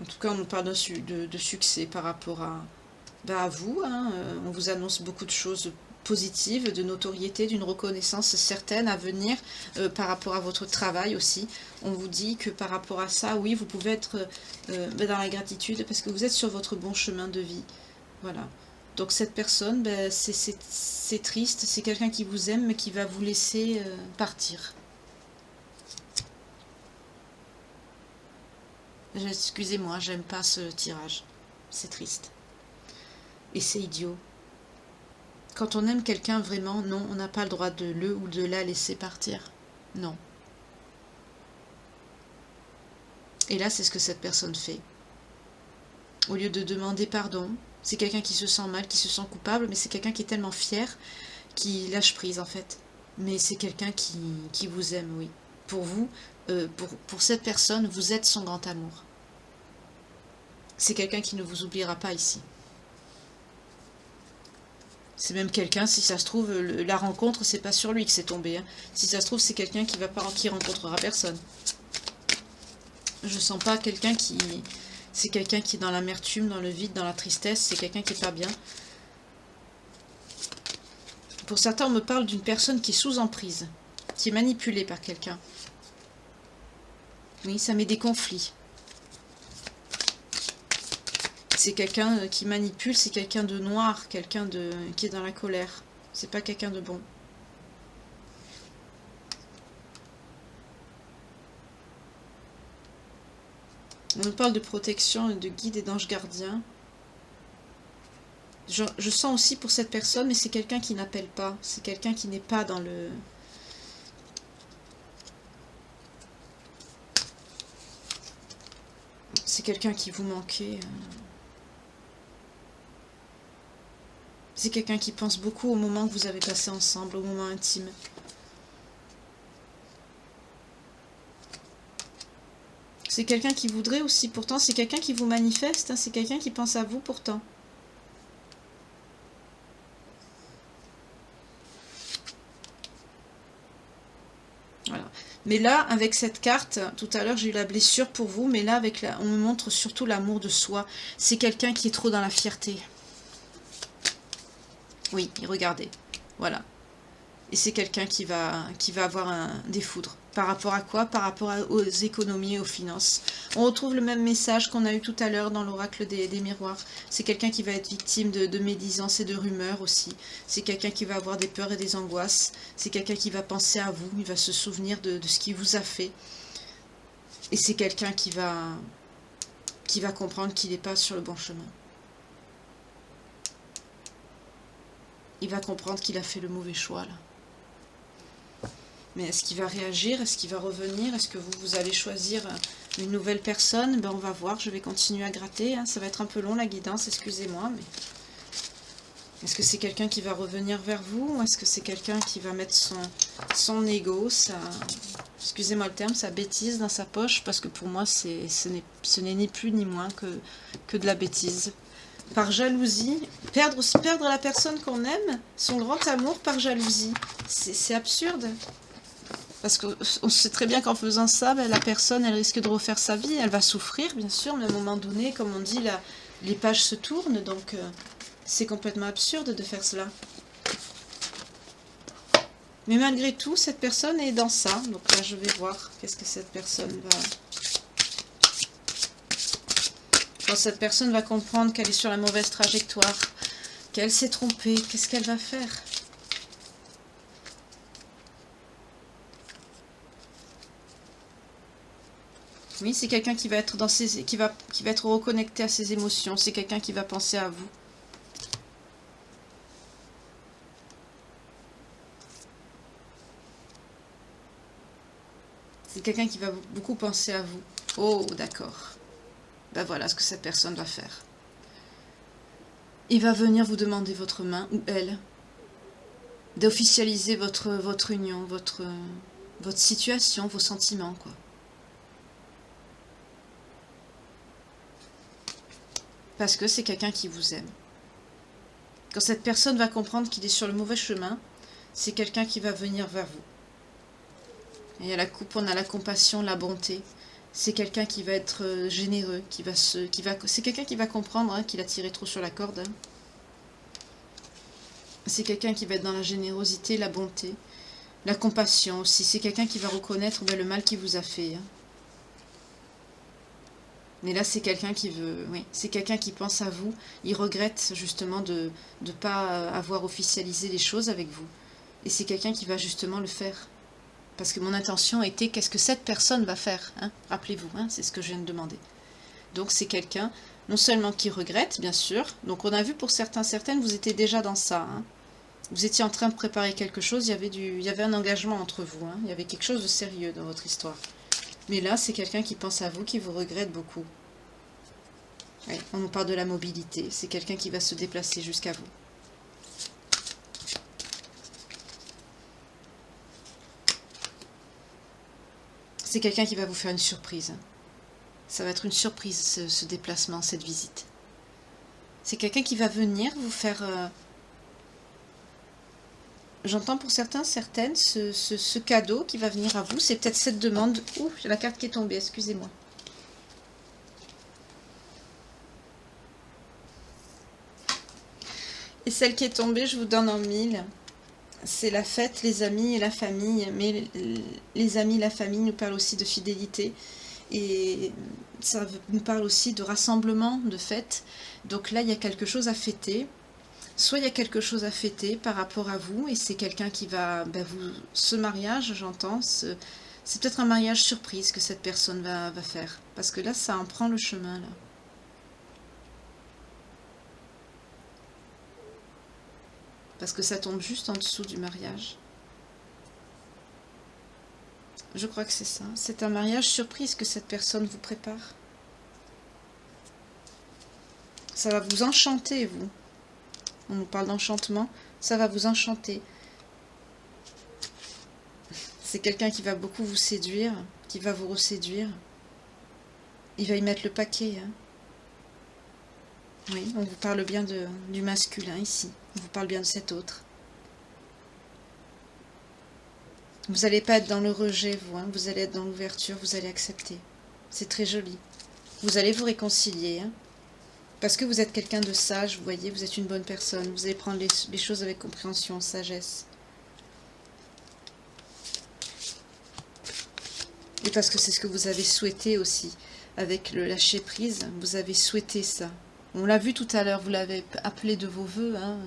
En tout cas, on nous parle de succès par rapport à vous. Hein. On vous annonce beaucoup de choses positives, de notoriété, d'une reconnaissance certaine à venir par rapport à votre travail aussi. On vous dit que par rapport à ça, oui, vous pouvez être dans la gratitude parce que vous êtes sur votre bon chemin de vie. Voilà. Donc cette personne, c'est triste, c'est quelqu'un qui vous aime mais qui va vous laisser partir. Excusez-moi, j'aime pas ce tirage. C'est triste. Et c'est idiot. Quand on aime quelqu'un vraiment, non, on n'a pas le droit de le ou de la laisser partir. Non. Et là, c'est ce que cette personne fait. Au lieu de demander pardon, c'est quelqu'un qui se sent mal, qui se sent coupable, mais c'est quelqu'un qui est tellement fier qu'il lâche prise en fait. Mais c'est quelqu'un qui vous aime, oui. Pour vous, pour cette personne, vous êtes son grand amour. C'est quelqu'un qui ne vous oubliera pas ici. C'est même quelqu'un, si ça se trouve, la rencontre, c'est pas sur lui que c'est tombé. Hein. Si ça se trouve, c'est quelqu'un qui rencontrera personne. Je sens pas quelqu'un qui... C'est quelqu'un qui est dans l'amertume, dans le vide, dans la tristesse. C'est quelqu'un qui est pas bien. Pour certains, on me parle d'une personne qui est sous emprise, qui est manipulée par quelqu'un. Oui, ça met des conflits. C'est quelqu'un qui manipule, c'est quelqu'un de noir, quelqu'un qui est dans la colère. C'est pas quelqu'un de bon. On nous parle de protection, de guide et d'ange gardien. Je sens aussi pour cette personne, mais c'est quelqu'un qui n'appelle pas. C'est quelqu'un qui n'est pas dans le... C'est quelqu'un qui vous manquait. C'est quelqu'un qui pense beaucoup au moment que vous avez passé ensemble, au moment intime. C'est quelqu'un qui voudrait aussi, pourtant, c'est quelqu'un qui vous manifeste, hein, c'est quelqu'un qui pense à vous pourtant. Voilà. Mais là, avec cette carte, tout à l'heure j'ai eu la blessure pour vous, mais là, avec on me montre surtout l'amour de soi. C'est quelqu'un qui est trop dans la fierté. Oui, regardez. Voilà. Et c'est quelqu'un qui va avoir des foudres. Par rapport à quoi? Par rapport aux économies et aux finances. On retrouve le même message qu'on a eu tout à l'heure dans l'oracle des miroirs. C'est quelqu'un qui va être victime de médisance et de rumeurs aussi. C'est quelqu'un qui va avoir des peurs et des angoisses. C'est quelqu'un qui va penser à vous. Il va se souvenir de ce qu'il vous a fait. Et c'est quelqu'un qui va comprendre qu'il n'est pas sur le bon chemin. Il va comprendre qu'il a fait le mauvais choix là. Mais est-ce qu'il va réagir? Est-ce qu'il va revenir? Est-ce que vous allez choisir une nouvelle personne? Ben on va voir, je vais continuer à gratter. Hein. Ça va être un peu long la guidance, excusez-moi. Mais est-ce que c'est quelqu'un qui va revenir vers vous? Ou est-ce que c'est quelqu'un qui va mettre son ego, excusez-moi le terme, sa bêtise dans sa poche? Parce que pour moi, ce n'est ni plus ni moins que de la bêtise. Par jalousie, perdre la personne qu'on aime, son grand amour par jalousie. C'est absurde. Parce qu'on sait très bien qu'en faisant ça, ben, la personne, elle risque de refaire sa vie. Elle va souffrir, bien sûr, mais à un moment donné, comme on dit, les pages se tournent. Donc, c'est complètement absurde de faire cela. Mais malgré tout, cette personne est dans ça. Donc là, je vais voir qu'est-ce que cette personne va... Quand cette personne va comprendre qu'elle est sur la mauvaise trajectoire, qu'elle s'est trompée, qu'est-ce qu'elle va faire? Oui, c'est quelqu'un qui va être qui va être reconnecté à ses émotions. C'est quelqu'un qui va penser à vous. C'est quelqu'un qui va beaucoup penser à vous. Oh, d'accord. Ben voilà ce que cette personne va faire. Il va venir vous demander votre main, ou elle, d'officialiser votre union, votre situation, vos sentiments, quoi. Parce que c'est quelqu'un qui vous aime. Quand cette personne va comprendre qu'il est sur le mauvais chemin, c'est quelqu'un qui va venir vers vous. Et à la coupe, on a la compassion, la bonté. C'est quelqu'un qui va être généreux, c'est quelqu'un qui va comprendre hein, qu'il a tiré trop sur la corde. Hein. C'est quelqu'un qui va être dans la générosité, la bonté, la compassion aussi. C'est quelqu'un qui va reconnaître le mal qu'il vous a fait. Hein. Mais là, c'est quelqu'un qui veut, oui, c'est quelqu'un qui pense à vous. Il regrette justement de ne pas avoir officialisé les choses avec vous. Et c'est quelqu'un qui va justement le faire. Parce que mon intention était, qu'est-ce que cette personne va faire hein? Rappelez-vous, hein, c'est ce que je viens de demander. Donc c'est quelqu'un, non seulement qui regrette, bien sûr. Donc on a vu pour certaines, vous étiez déjà dans ça. Hein. Vous étiez en train de préparer quelque chose, il y avait un engagement entre vous. Hein. Il y avait quelque chose de sérieux dans votre histoire. Mais là, c'est quelqu'un qui pense à vous, qui vous regrette beaucoup. Oui, on nous parle de la mobilité. C'est quelqu'un qui va se déplacer jusqu'à vous. C'est quelqu'un qui va vous faire une surprise. Ça va être une surprise, ce déplacement, cette visite. C'est quelqu'un qui va venir vous faire... J'entends pour certains, certaines, ce cadeau qui va venir à vous. C'est peut-être cette demande... Ouh, j'ai la carte qui est tombée, excusez-moi. Et celle qui est tombée, je vous donne en mille. C'est la fête, les amis et la famille. Mais les amis et la famille nous parlent aussi de fidélité. Et ça nous parle aussi de rassemblement, de fête. Donc là, il y a quelque chose à fêter. Soit il y a quelque chose à fêter par rapport à vous, et c'est quelqu'un qui va... vous, ce mariage, j'entends, c'est peut-être un mariage surprise que cette personne va faire. Parce que là, ça en prend le chemin, là. Parce que ça tombe juste en dessous du mariage. Je crois que c'est ça. C'est un mariage surprise que cette personne vous prépare. Ça va vous enchanter, vous. On nous parle d'enchantement. Ça va vous enchanter. C'est quelqu'un qui va beaucoup vous séduire, qui va vous reséduire. Il va y mettre le paquet. Hein. Oui, on vous parle bien du masculin ici. On vous parle bien de cet autre. Vous n'allez pas être dans le rejet, vous. Hein. Vous allez être dans l'ouverture, vous allez accepter. C'est très joli. Vous allez vous réconcilier. Hein. Parce que vous êtes quelqu'un de sage, vous voyez, vous êtes une bonne personne. Vous allez prendre les choses avec compréhension, sagesse. Et parce que c'est ce que vous avez souhaité aussi. Avec le lâcher-prise, vous avez souhaité ça. On l'a vu tout à l'heure, vous l'avez appelé de vos voeux. Hein.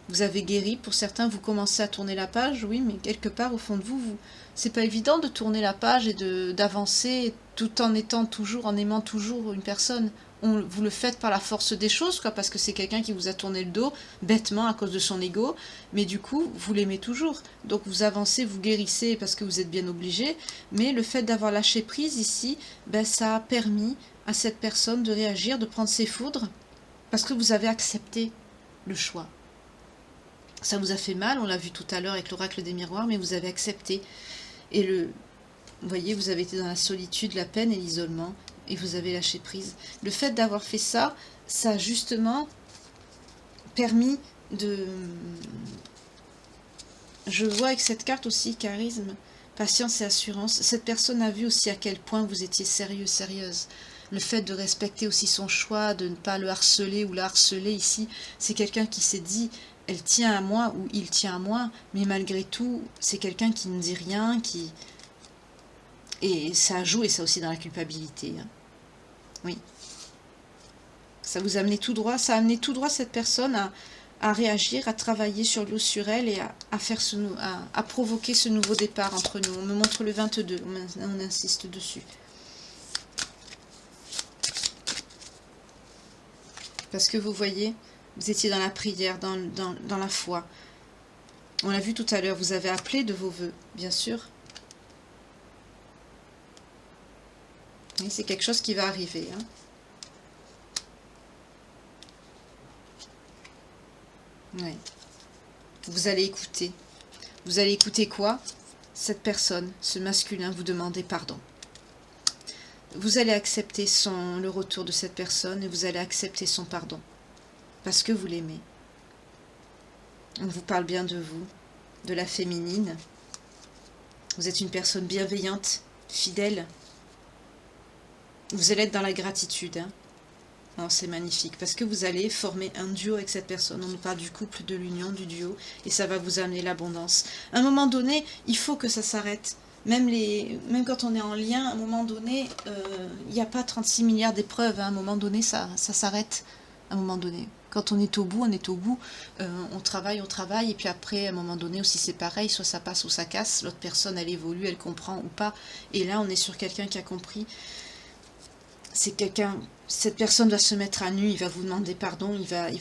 Vous avez guéri, pour certains, vous commencez à tourner la page, oui, mais quelque part, au fond de vous, c'est pas évident de tourner la page et d'avancer tout en étant toujours, en aimant toujours une personne. Vous le faites par la force des choses, quoi, parce que c'est quelqu'un qui vous a tourné le dos, bêtement, à cause de son ego, mais du coup, vous l'aimez toujours. Donc vous avancez, vous guérissez parce que vous êtes bien obligé, mais le fait d'avoir lâché prise ici, ça a permis à cette personne de réagir, de prendre ses foudres, parce que vous avez accepté le choix. Ça vous a fait mal, on l'a vu tout à l'heure avec l'oracle des miroirs, mais vous avez accepté. Et vous voyez, vous avez été dans la solitude, la peine et l'isolement, et vous avez lâché prise. Le fait d'avoir fait ça, ça a justement permis de... Je vois avec cette carte aussi, charisme, patience et assurance. Cette personne a vu aussi à quel point vous étiez sérieux, sérieuse. Le fait de respecter aussi son choix, de ne pas le harceler ou la harceler ici, c'est quelqu'un qui s'est dit, elle tient à moi ou il tient à moi, mais malgré tout, c'est quelqu'un qui ne dit rien, qui... Et ça a joué ça aussi dans la culpabilité. Hein. Oui. Ça vous a amené tout droit, ça a amené tout droit cette personne à réagir, à travailler sur l'eau sur elle et à provoquer ce nouveau départ entre nous. On me montre le 22, on insiste dessus. Parce que vous voyez, vous étiez dans la prière, dans la foi. On l'a vu tout à l'heure, vous avez appelé de vos voeux, bien sûr. Oui, c'est quelque chose qui va arriver. Hein. Oui. Vous allez écouter. Vous allez écouter quoi? Cette personne, ce masculin, vous demander pardon. Vous allez accepter le retour de cette personne et vous allez accepter son pardon. Parce que vous l'aimez. On vous parle bien de vous, de la féminine. Vous êtes une personne bienveillante, fidèle. Vous allez être dans la gratitude. Hein. Alors c'est magnifique, parce que vous allez former un duo avec cette personne. On nous parle du couple, de l'union, du duo, et ça va vous amener l'abondance. À un moment donné, il faut que ça s'arrête. Même quand on est en lien, à un moment donné, il n'y a pas 36 milliards d'épreuves. Hein. À un moment donné, ça s'arrête. À un moment donné. Quand on est au bout, on est au bout. On travaille, et puis après, à un moment donné aussi, c'est pareil. Soit ça passe ou ça casse. L'autre personne, elle évolue, elle comprend ou pas. Et là, on est sur quelqu'un qui a compris. c'est quelqu'un, cette personne va se mettre à nu, il va vous demander pardon, il va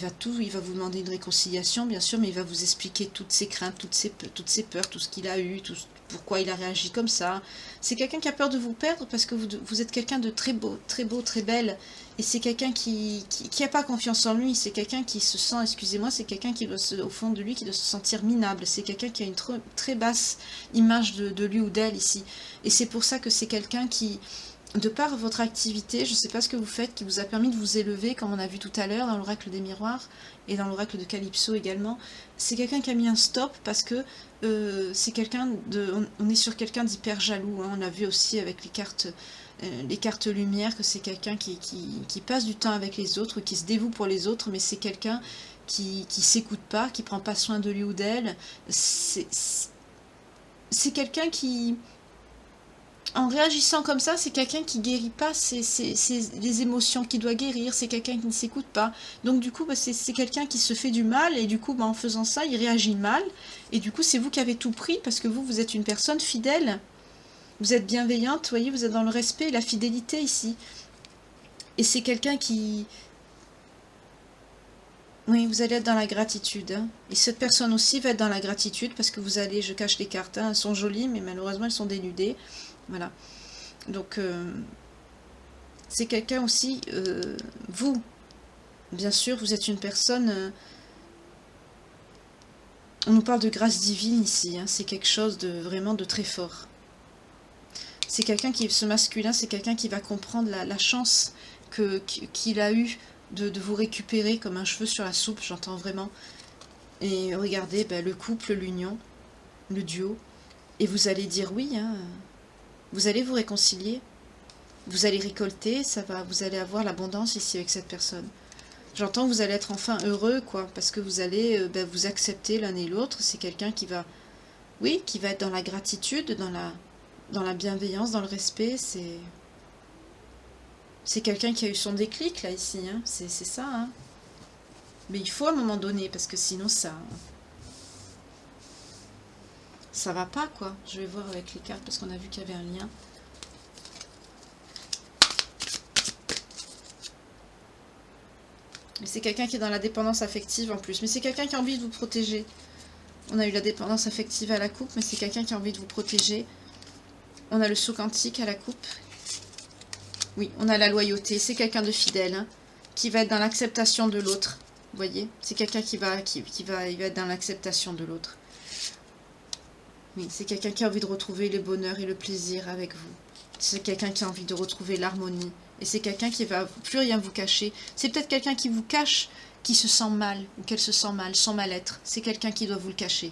vous demander une réconciliation, bien sûr, mais il va vous expliquer toutes ses craintes, toutes ses peurs, tout ce qu'il a eu, pourquoi il a réagi comme ça. C'est quelqu'un qui a peur de vous perdre parce que vous êtes quelqu'un de très beau, très belle, et c'est quelqu'un qui a pas confiance en lui, c'est quelqu'un qui se sent, excusez-moi, c'est quelqu'un qui doit au fond de lui, qui doit se sentir minable, c'est quelqu'un qui a une très basse image de lui ou d'elle ici, et c'est pour ça que c'est quelqu'un qui, de par votre activité, je ne sais pas ce que vous faites, qui vous a permis de vous élever, comme on a vu tout à l'heure dans l'oracle des miroirs, et dans l'oracle de Calypso également, c'est quelqu'un qui a mis un stop, parce que c'est quelqu'un de... On est sur quelqu'un d'hyper jaloux, hein, on a vu aussi avec les cartes lumière, que c'est quelqu'un qui passe du temps avec les autres, qui se dévoue pour les autres, mais c'est quelqu'un qui s'écoute pas, qui prend pas soin de lui ou d'elle, c'est quelqu'un qui... En réagissant comme ça, c'est quelqu'un qui guérit pas les émotions qu'il doit guérir, c'est quelqu'un qui ne s'écoute pas. Donc du coup, bah, c'est quelqu'un qui se fait du mal, et du coup, bah, en faisant ça, il réagit mal. Et du coup, c'est vous qui avez tout pris, parce que vous êtes une personne fidèle. Vous êtes bienveillante, vous voyez, vous êtes dans le respect et la fidélité ici. Et c'est quelqu'un qui... Oui, vous allez être dans la gratitude. Hein. Et cette personne aussi va être dans la gratitude, parce que vous allez... Je cache les cartes, hein, elles sont jolies, mais malheureusement, elles sont dénudées. Voilà. Donc, c'est quelqu'un aussi, vous, bien sûr, vous êtes une personne, on nous parle de grâce divine ici, hein, c'est quelque chose de vraiment de très fort. C'est quelqu'un qui, ce masculin, c'est quelqu'un qui va comprendre la chance qu'il a eue de vous récupérer comme un cheveu sur la soupe, j'entends vraiment. Et regardez, ben, le couple, l'union, le duo, et vous allez dire oui, hein. Vous allez vous réconcilier, vous allez récolter, vous allez avoir l'abondance ici avec cette personne. J'entends que vous allez être enfin heureux, quoi, parce que vous allez vous accepter l'un et l'autre. C'est quelqu'un qui va, oui, qui va être dans la gratitude, dans la bienveillance, dans le respect. C'est quelqu'un qui a eu son déclic, là, ici, hein. C'est ça, hein. Mais il faut à un moment donné, parce que sinon ça va pas, quoi. Je vais voir avec les cartes, parce qu'on a vu qu'il y avait un lien. Mais c'est quelqu'un qui est dans la dépendance affective en plus. Mais c'est quelqu'un qui a envie de vous protéger. On a eu la dépendance affective à la coupe, mais c'est quelqu'un qui a envie de vous protéger. On a le saut quantique à la coupe. Oui, on a la loyauté. C'est quelqu'un de fidèle, hein, qui va être dans l'acceptation de l'autre. Vous voyez, c'est quelqu'un qui va être dans l'acceptation de l'autre. Oui, c'est quelqu'un qui a envie de retrouver le bonheur et le plaisir avec vous. C'est quelqu'un qui a envie de retrouver l'harmonie. Et c'est quelqu'un qui va plus rien vous cacher. C'est peut-être quelqu'un qui vous cache, qui se sent mal, ou qu'elle se sent mal, son mal-être. C'est quelqu'un qui doit vous le cacher.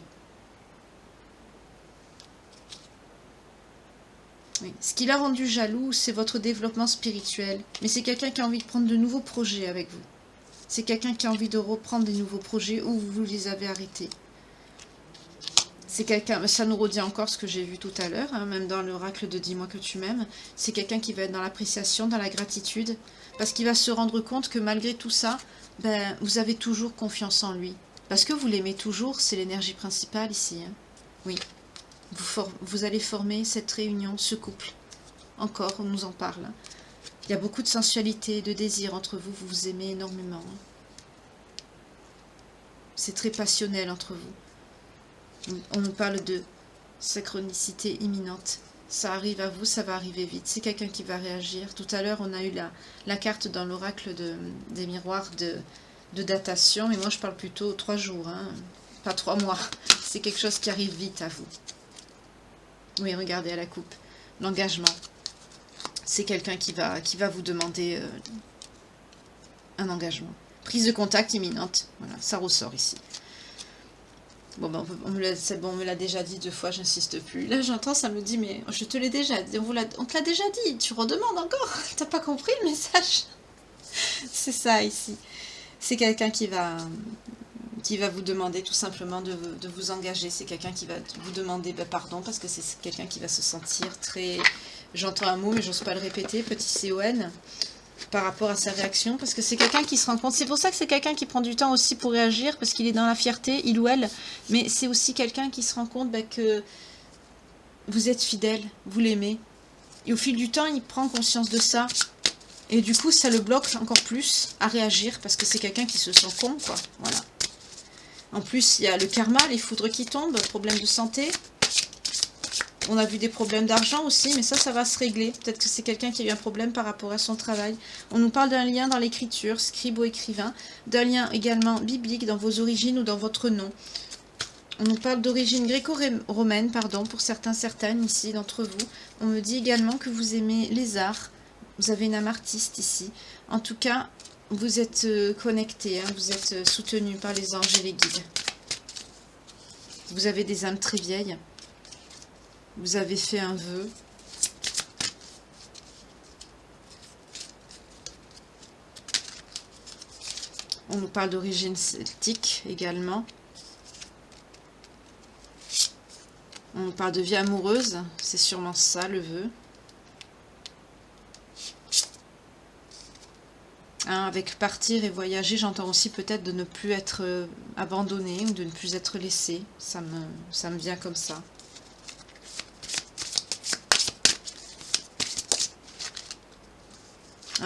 Oui. Ce qui l'a rendu jaloux, c'est votre développement spirituel. Mais c'est quelqu'un qui a envie de prendre de nouveaux projets avec vous. C'est quelqu'un qui a envie de reprendre des nouveaux projets où vous les avez arrêtés. C'est quelqu'un, ça nous redit encore ce que j'ai vu tout à l'heure, hein, même dans l'oracle de Dis-moi que tu m'aimes. C'est quelqu'un qui va être dans l'appréciation, dans la gratitude, parce qu'il va se rendre compte que malgré tout ça, ben, vous avez toujours confiance en lui. Parce que vous l'aimez toujours, c'est l'énergie principale ici. Hein. Oui, vous allez former cette réunion, ce couple. Encore, on nous en parle. Hein. Il y a beaucoup de sensualité, de désir entre vous, vous vous aimez énormément. Hein. C'est très passionnel entre vous. On nous parle de synchronicité imminente. Ça arrive à vous, ça va arriver vite. C'est quelqu'un qui va réagir. Tout à l'heure, on a eu la carte dans l'oracle des miroirs de datation. Mais moi, je parle plutôt 3 jours, hein, pas 3 mois. C'est quelque chose qui arrive vite à vous. Oui, regardez à la coupe. L'engagement. C'est quelqu'un qui va vous demander un engagement. Prise de contact imminente. Voilà, ça ressort ici. Bon, ben, c'est bon, on me l'a déjà dit 2 fois, j'insiste plus. Là, j'entends, ça me dit, mais je te l'ai déjà dit, on te l'a déjà dit, tu redemandes encore. T'as pas compris le message? C'est ça, ici. C'est quelqu'un qui va vous demander tout simplement de vous engager. C'est quelqu'un qui va vous demander pardon, parce que c'est quelqu'un qui va se sentir très... J'entends un mot, mais j'ose pas le répéter, petit CON. Par rapport à sa réaction, parce que c'est quelqu'un qui se rend compte, c'est pour ça que c'est quelqu'un qui prend du temps aussi pour réagir, parce qu'il est dans la fierté, il ou elle, mais c'est aussi quelqu'un qui se rend compte que vous êtes fidèle, vous l'aimez, et au fil du temps, il prend conscience de ça, Et du coup, ça le bloque encore plus à réagir parce que c'est quelqu'un qui se sent con, quoi. Voilà. En plus, il y a le karma, les foudres qui tombent, problème de santé. On a vu des problèmes d'argent aussi, mais ça va se régler. Peut-être que c'est quelqu'un qui a eu un problème par rapport à son travail. On nous parle d'un lien dans l'écriture, scribe ou écrivain, d'un lien également biblique dans vos origines ou dans votre nom. On nous parle d'origine gréco-romaine, pardon, pour certains, certaines ici d'entre vous. On me dit également que vous aimez les arts. Vous avez une âme artiste ici. En tout cas, vous êtes connectés, hein, vous êtes soutenus par les anges et les guides. Vous avez des âmes très vieilles. Vous avez fait un vœu. On nous parle d'origine celtique également. On nous parle de vie amoureuse. C'est sûrement ça le vœu. Hein, avec partir et voyager, j'entends aussi peut-être de ne plus être abandonné ou de ne plus être laissé. Ça me vient comme ça.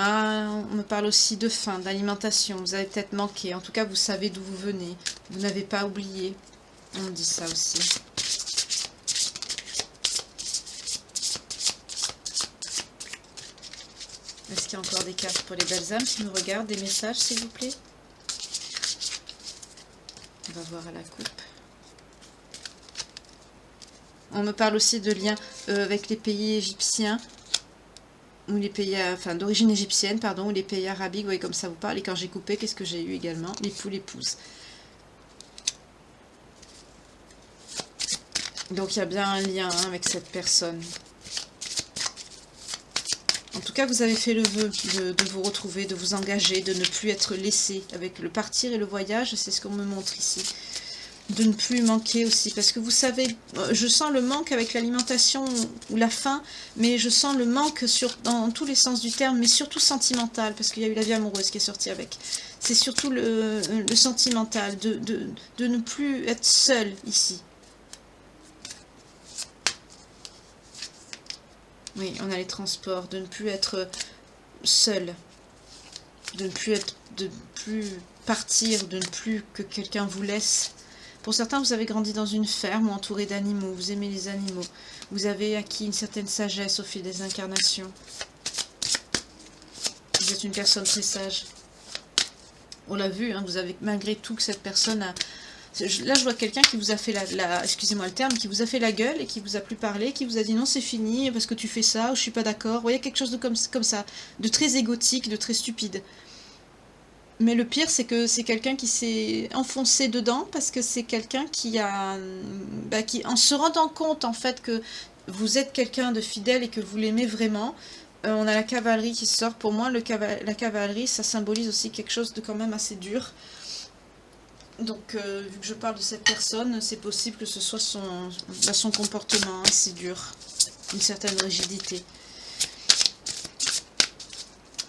Ah, on me parle aussi de faim, d'alimentation. Vous avez peut-être manqué. En tout cas, vous savez d'où vous venez. Vous n'avez pas oublié. On me dit ça aussi. Est-ce qu'il y a encore des cartes pour les belles âmes qui nous regardent? Des messages, s'il vous plaît? On va voir à la coupe. On me parle aussi de liens avec les pays égyptiens. Ou les pays, enfin d'origine égyptienne, pardon, ou les pays arabiques, vous voyez comme ça vous parle. Et quand j'ai coupé, qu'est-ce que j'ai eu également? L'époux, l'épouse. Donc il y a bien un lien hein, avec cette personne. En tout cas, vous avez fait le vœu de vous retrouver, de vous engager, de ne plus être laissé. Avec le partir et le voyage, c'est ce qu'on me montre ici. De ne plus manquer aussi, parce que vous savez, je sens le manque avec l'alimentation ou la faim, mais je sens le manque dans tous les sens du terme, mais surtout sentimental, parce qu'il y a eu la vie amoureuse qui est sortie avec. C'est surtout le sentimental, de ne plus être seul ici. Oui, on a les transports, de ne plus être seul, de ne plus partir, de ne plus que quelqu'un vous laisse. Pour certains, vous avez grandi dans une ferme ou entouré d'animaux. Vous aimez les animaux. Vous avez acquis une certaine sagesse au fil des incarnations. Vous êtes une personne très sage. On l'a vu, hein, vous avez malgré tout que cette personne a... Là, je vois quelqu'un qui vous a fait excusez-moi le terme, qui vous a fait la gueule et qui vous a plus parlé, qui vous a dit non, c'est fini parce que tu fais ça ou je suis pas d'accord. Vous voyez, quelque chose de comme ça, de très égotique, de très stupide. Mais le pire, c'est que c'est quelqu'un qui s'est enfoncé dedans parce que c'est quelqu'un qui a... qui, en se rendant compte, en fait, que vous êtes quelqu'un de fidèle et que vous l'aimez vraiment, on a la cavalerie qui sort. Pour moi, la cavalerie, ça symbolise aussi quelque chose de quand même assez dur. Donc, vu que je parle de cette personne, c'est possible que ce soit son comportement assez dur, une certaine rigidité.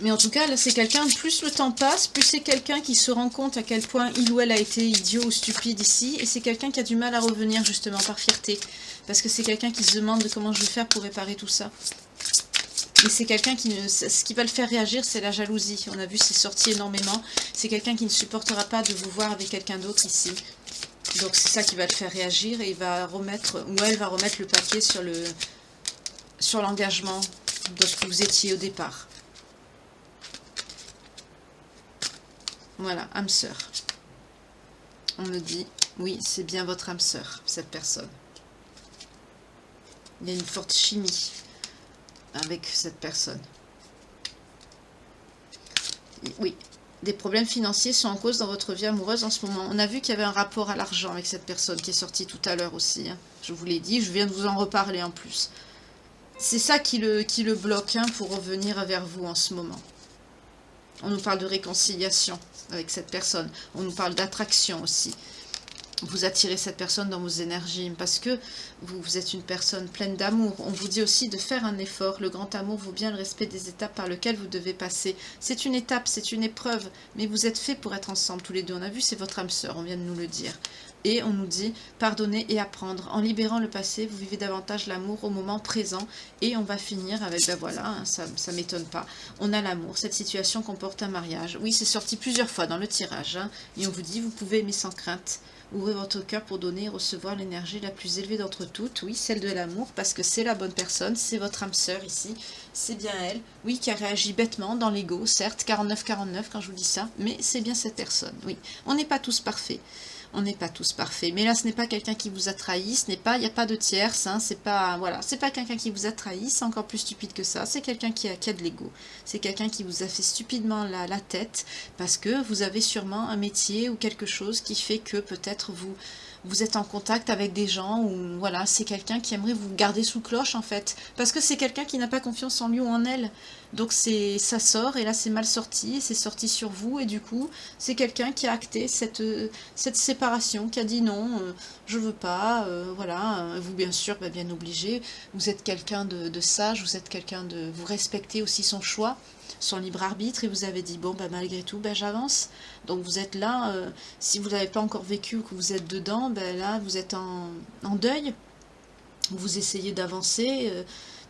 Mais en tout cas, là, c'est quelqu'un, plus le temps passe, plus c'est quelqu'un qui se rend compte à quel point il ou elle a été idiot ou stupide ici. Et c'est quelqu'un qui a du mal à revenir, justement, par fierté. Parce que c'est quelqu'un qui se demande comment je vais faire pour réparer tout ça. Mais c'est quelqu'un qui ne... Ce qui va le faire réagir, c'est la jalousie. On a vu, c'est sorti énormément. C'est quelqu'un qui ne supportera pas de vous voir avec quelqu'un d'autre ici. Donc c'est ça qui va le faire réagir. Et il va remettre, ou elle va remettre le paquet sur l'engagement de ce que vous étiez au départ. Voilà, âme sœur. On me dit, oui, c'est bien votre âme sœur, cette personne. Il y a une forte chimie avec cette personne. Et oui, des problèmes financiers sont en cause dans votre vie amoureuse en ce moment. On a vu qu'il y avait un rapport à l'argent avec cette personne qui est sortie tout à l'heure aussi. Hein. Je vous l'ai dit, je viens de vous en reparler en plus. C'est ça qui le bloque hein, pour revenir vers vous en ce moment. On nous parle de réconciliation avec cette personne. On nous parle d'attraction aussi. Vous attirez cette personne dans vos énergies parce que vous êtes une personne pleine d'amour. On vous dit aussi de faire un effort. Le grand amour vaut bien le respect des étapes par lesquelles vous devez passer. C'est une étape, c'est une épreuve, mais vous êtes faits pour être ensemble tous les deux. On a vu, c'est votre âme sœur, on vient de nous le dire. Et on nous dit pardonner et apprendre. En libérant le passé, vous vivez davantage l'amour au moment présent. Et on va finir avec, ben voilà, hein, ça m'étonne pas. On a l'amour. Cette situation comporte un mariage. Oui, c'est sorti plusieurs fois dans le tirage. Hein, et on vous dit, vous pouvez aimer sans crainte. Ouvrez votre cœur pour donner et recevoir l'énergie la plus élevée d'entre toutes. Oui, celle de l'amour, parce que c'est la bonne personne. C'est votre âme sœur ici. C'est bien elle. Oui, qui a réagi bêtement dans l'ego, certes, 49-49 quand je vous dis ça. Mais c'est bien cette personne. Oui, on n'est pas tous parfaits. On n'est pas tous parfaits. Mais là, ce n'est pas quelqu'un qui vous a trahi, il n'y a pas de tierce, hein, c'est pas, voilà, c'est pas quelqu'un qui vous a trahi, c'est encore plus stupide que ça, c'est quelqu'un qui a de l'ego. C'est quelqu'un qui vous a fait stupidement la tête, parce que vous avez sûrement un métier ou quelque chose qui fait que peut-être vous êtes en contact avec des gens, ou voilà, c'est quelqu'un qui aimerait vous garder sous cloche en fait, parce que c'est quelqu'un qui n'a pas confiance en lui ou en elle. Donc ça sort, et là c'est mal sorti, c'est sorti sur vous, et du coup, c'est quelqu'un qui a acté cette séparation, qui a dit non, je veux pas, voilà, vous bien sûr, bah, bien obligé, vous êtes quelqu'un de sage, vous êtes quelqu'un de... Vous respectez aussi son choix, son libre arbitre, et vous avez dit, bon, bah, malgré tout, bah, j'avance. Donc vous êtes là, si vous n'avez pas encore vécu ou que vous êtes dedans, bah, là, vous êtes en deuil, vous essayez d'avancer,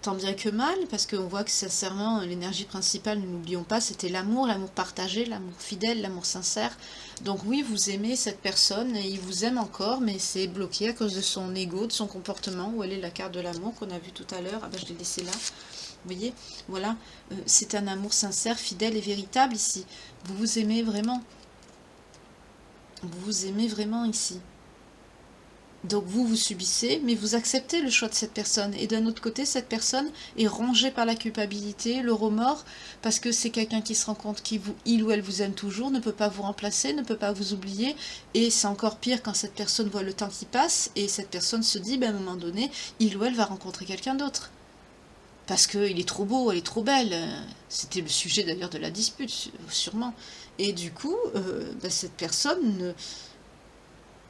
tant bien que mal, parce qu'on voit que sincèrement, l'énergie principale, ne l'oublions pas, c'était l'amour, l'amour partagé, l'amour fidèle, l'amour sincère. Donc oui, vous aimez cette personne, et il vous aime encore, mais c'est bloqué à cause de son ego, de son comportement. Où elle est la carte de l'amour qu'on a vue tout à l'heure? Ah ben je l'ai laissée là. Vous voyez, voilà, c'est un amour sincère, fidèle et véritable ici. Vous vous aimez vraiment. Vous vous aimez vraiment ici. Donc vous subissez, mais vous acceptez le choix de cette personne. Et d'un autre côté, cette personne est rongée par la culpabilité, le remords, parce que c'est quelqu'un qui se rend compte qu'il ou elle vous aime toujours, ne peut pas vous remplacer, ne peut pas vous oublier. Et c'est encore pire quand cette personne voit le temps qui passe, et cette personne se dit, ben, à un moment donné, il ou elle va rencontrer quelqu'un d'autre. Parce qu'il est trop beau, elle est trop belle. C'était le sujet d'ailleurs de la dispute, sûrement. Et du coup, ben, cette personne...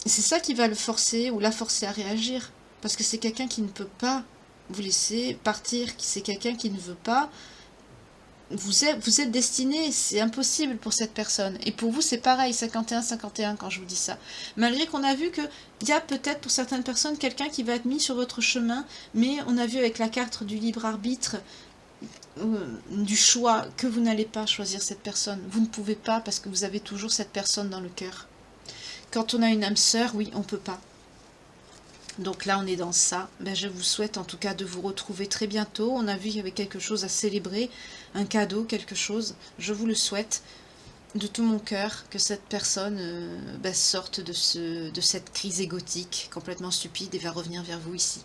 C'est ça qui va le forcer ou la forcer à réagir. Parce que c'est quelqu'un qui ne peut pas vous laisser partir. C'est quelqu'un qui ne veut pas... Vous êtes destiné, c'est impossible pour cette personne. Et pour vous, c'est pareil, 51-51 quand je vous dis ça. Malgré qu'on a vu qu'il y a peut-être pour certaines personnes quelqu'un qui va être mis sur votre chemin, mais on a vu avec la carte du libre arbitre, du choix, que vous n'allez pas choisir cette personne. Vous ne pouvez pas parce que vous avez toujours cette personne dans le cœur. Quand on a une âme sœur, oui, on ne peut pas. Donc là, on est dans ça. Ben, je vous souhaite en tout cas de vous retrouver très bientôt. On a vu qu'il y avait quelque chose à célébrer, un cadeau, quelque chose. Je vous le souhaite de tout mon cœur, que cette personne ben, sorte de cette crise égotique complètement stupide et va revenir vers vous ici.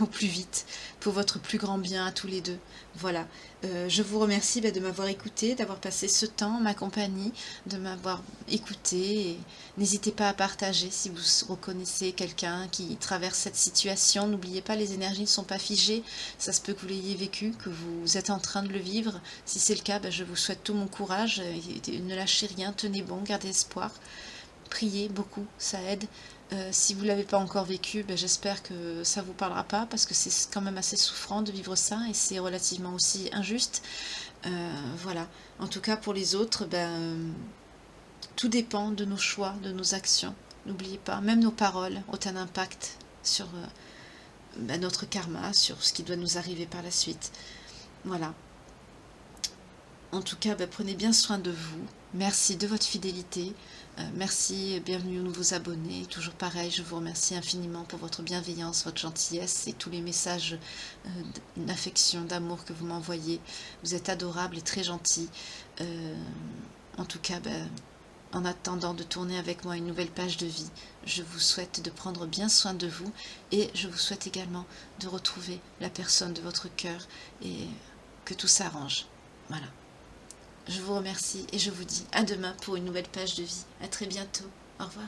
Au plus vite, pour votre plus grand bien à tous les deux. Voilà, je vous remercie de m'avoir écouté, d'avoir passé ce temps en ma compagnie, de m'avoir écouté. N'hésitez pas à partager si vous reconnaissez quelqu'un qui traverse cette situation. N'oubliez pas, les énergies ne sont pas figées. Ça se peut que vous l'ayez vécu, que vous êtes en train de le vivre. Si c'est le cas, je vous souhaite tout mon courage. Ne lâchez rien, tenez bon, gardez espoir. Priez beaucoup, ça aide. Si vous ne l'avez pas encore vécu, j'espère que ça ne vous parlera pas, parce que c'est quand même assez souffrant de vivre ça, et c'est relativement aussi injuste. Voilà. En tout cas, pour les autres, tout dépend de nos choix, de nos actions. N'oubliez pas, même nos paroles ont un impact sur notre karma, sur ce qui doit nous arriver par la suite. Voilà. En tout cas, prenez bien soin de vous. Merci de votre fidélité. Merci, bienvenue aux nouveaux abonnés. Toujours pareil, je vous remercie infiniment pour votre bienveillance, votre gentillesse et tous les messages d'affection, d'amour que vous m'envoyez. Vous êtes adorables et très gentils. En tout cas, en attendant de tourner avec moi une nouvelle page de vie, je vous souhaite de prendre bien soin de vous, et je vous souhaite également de retrouver la personne de votre cœur et que tout s'arrange. Voilà. Je vous remercie et je vous dis à demain pour une nouvelle page de vie. À très bientôt. Au revoir.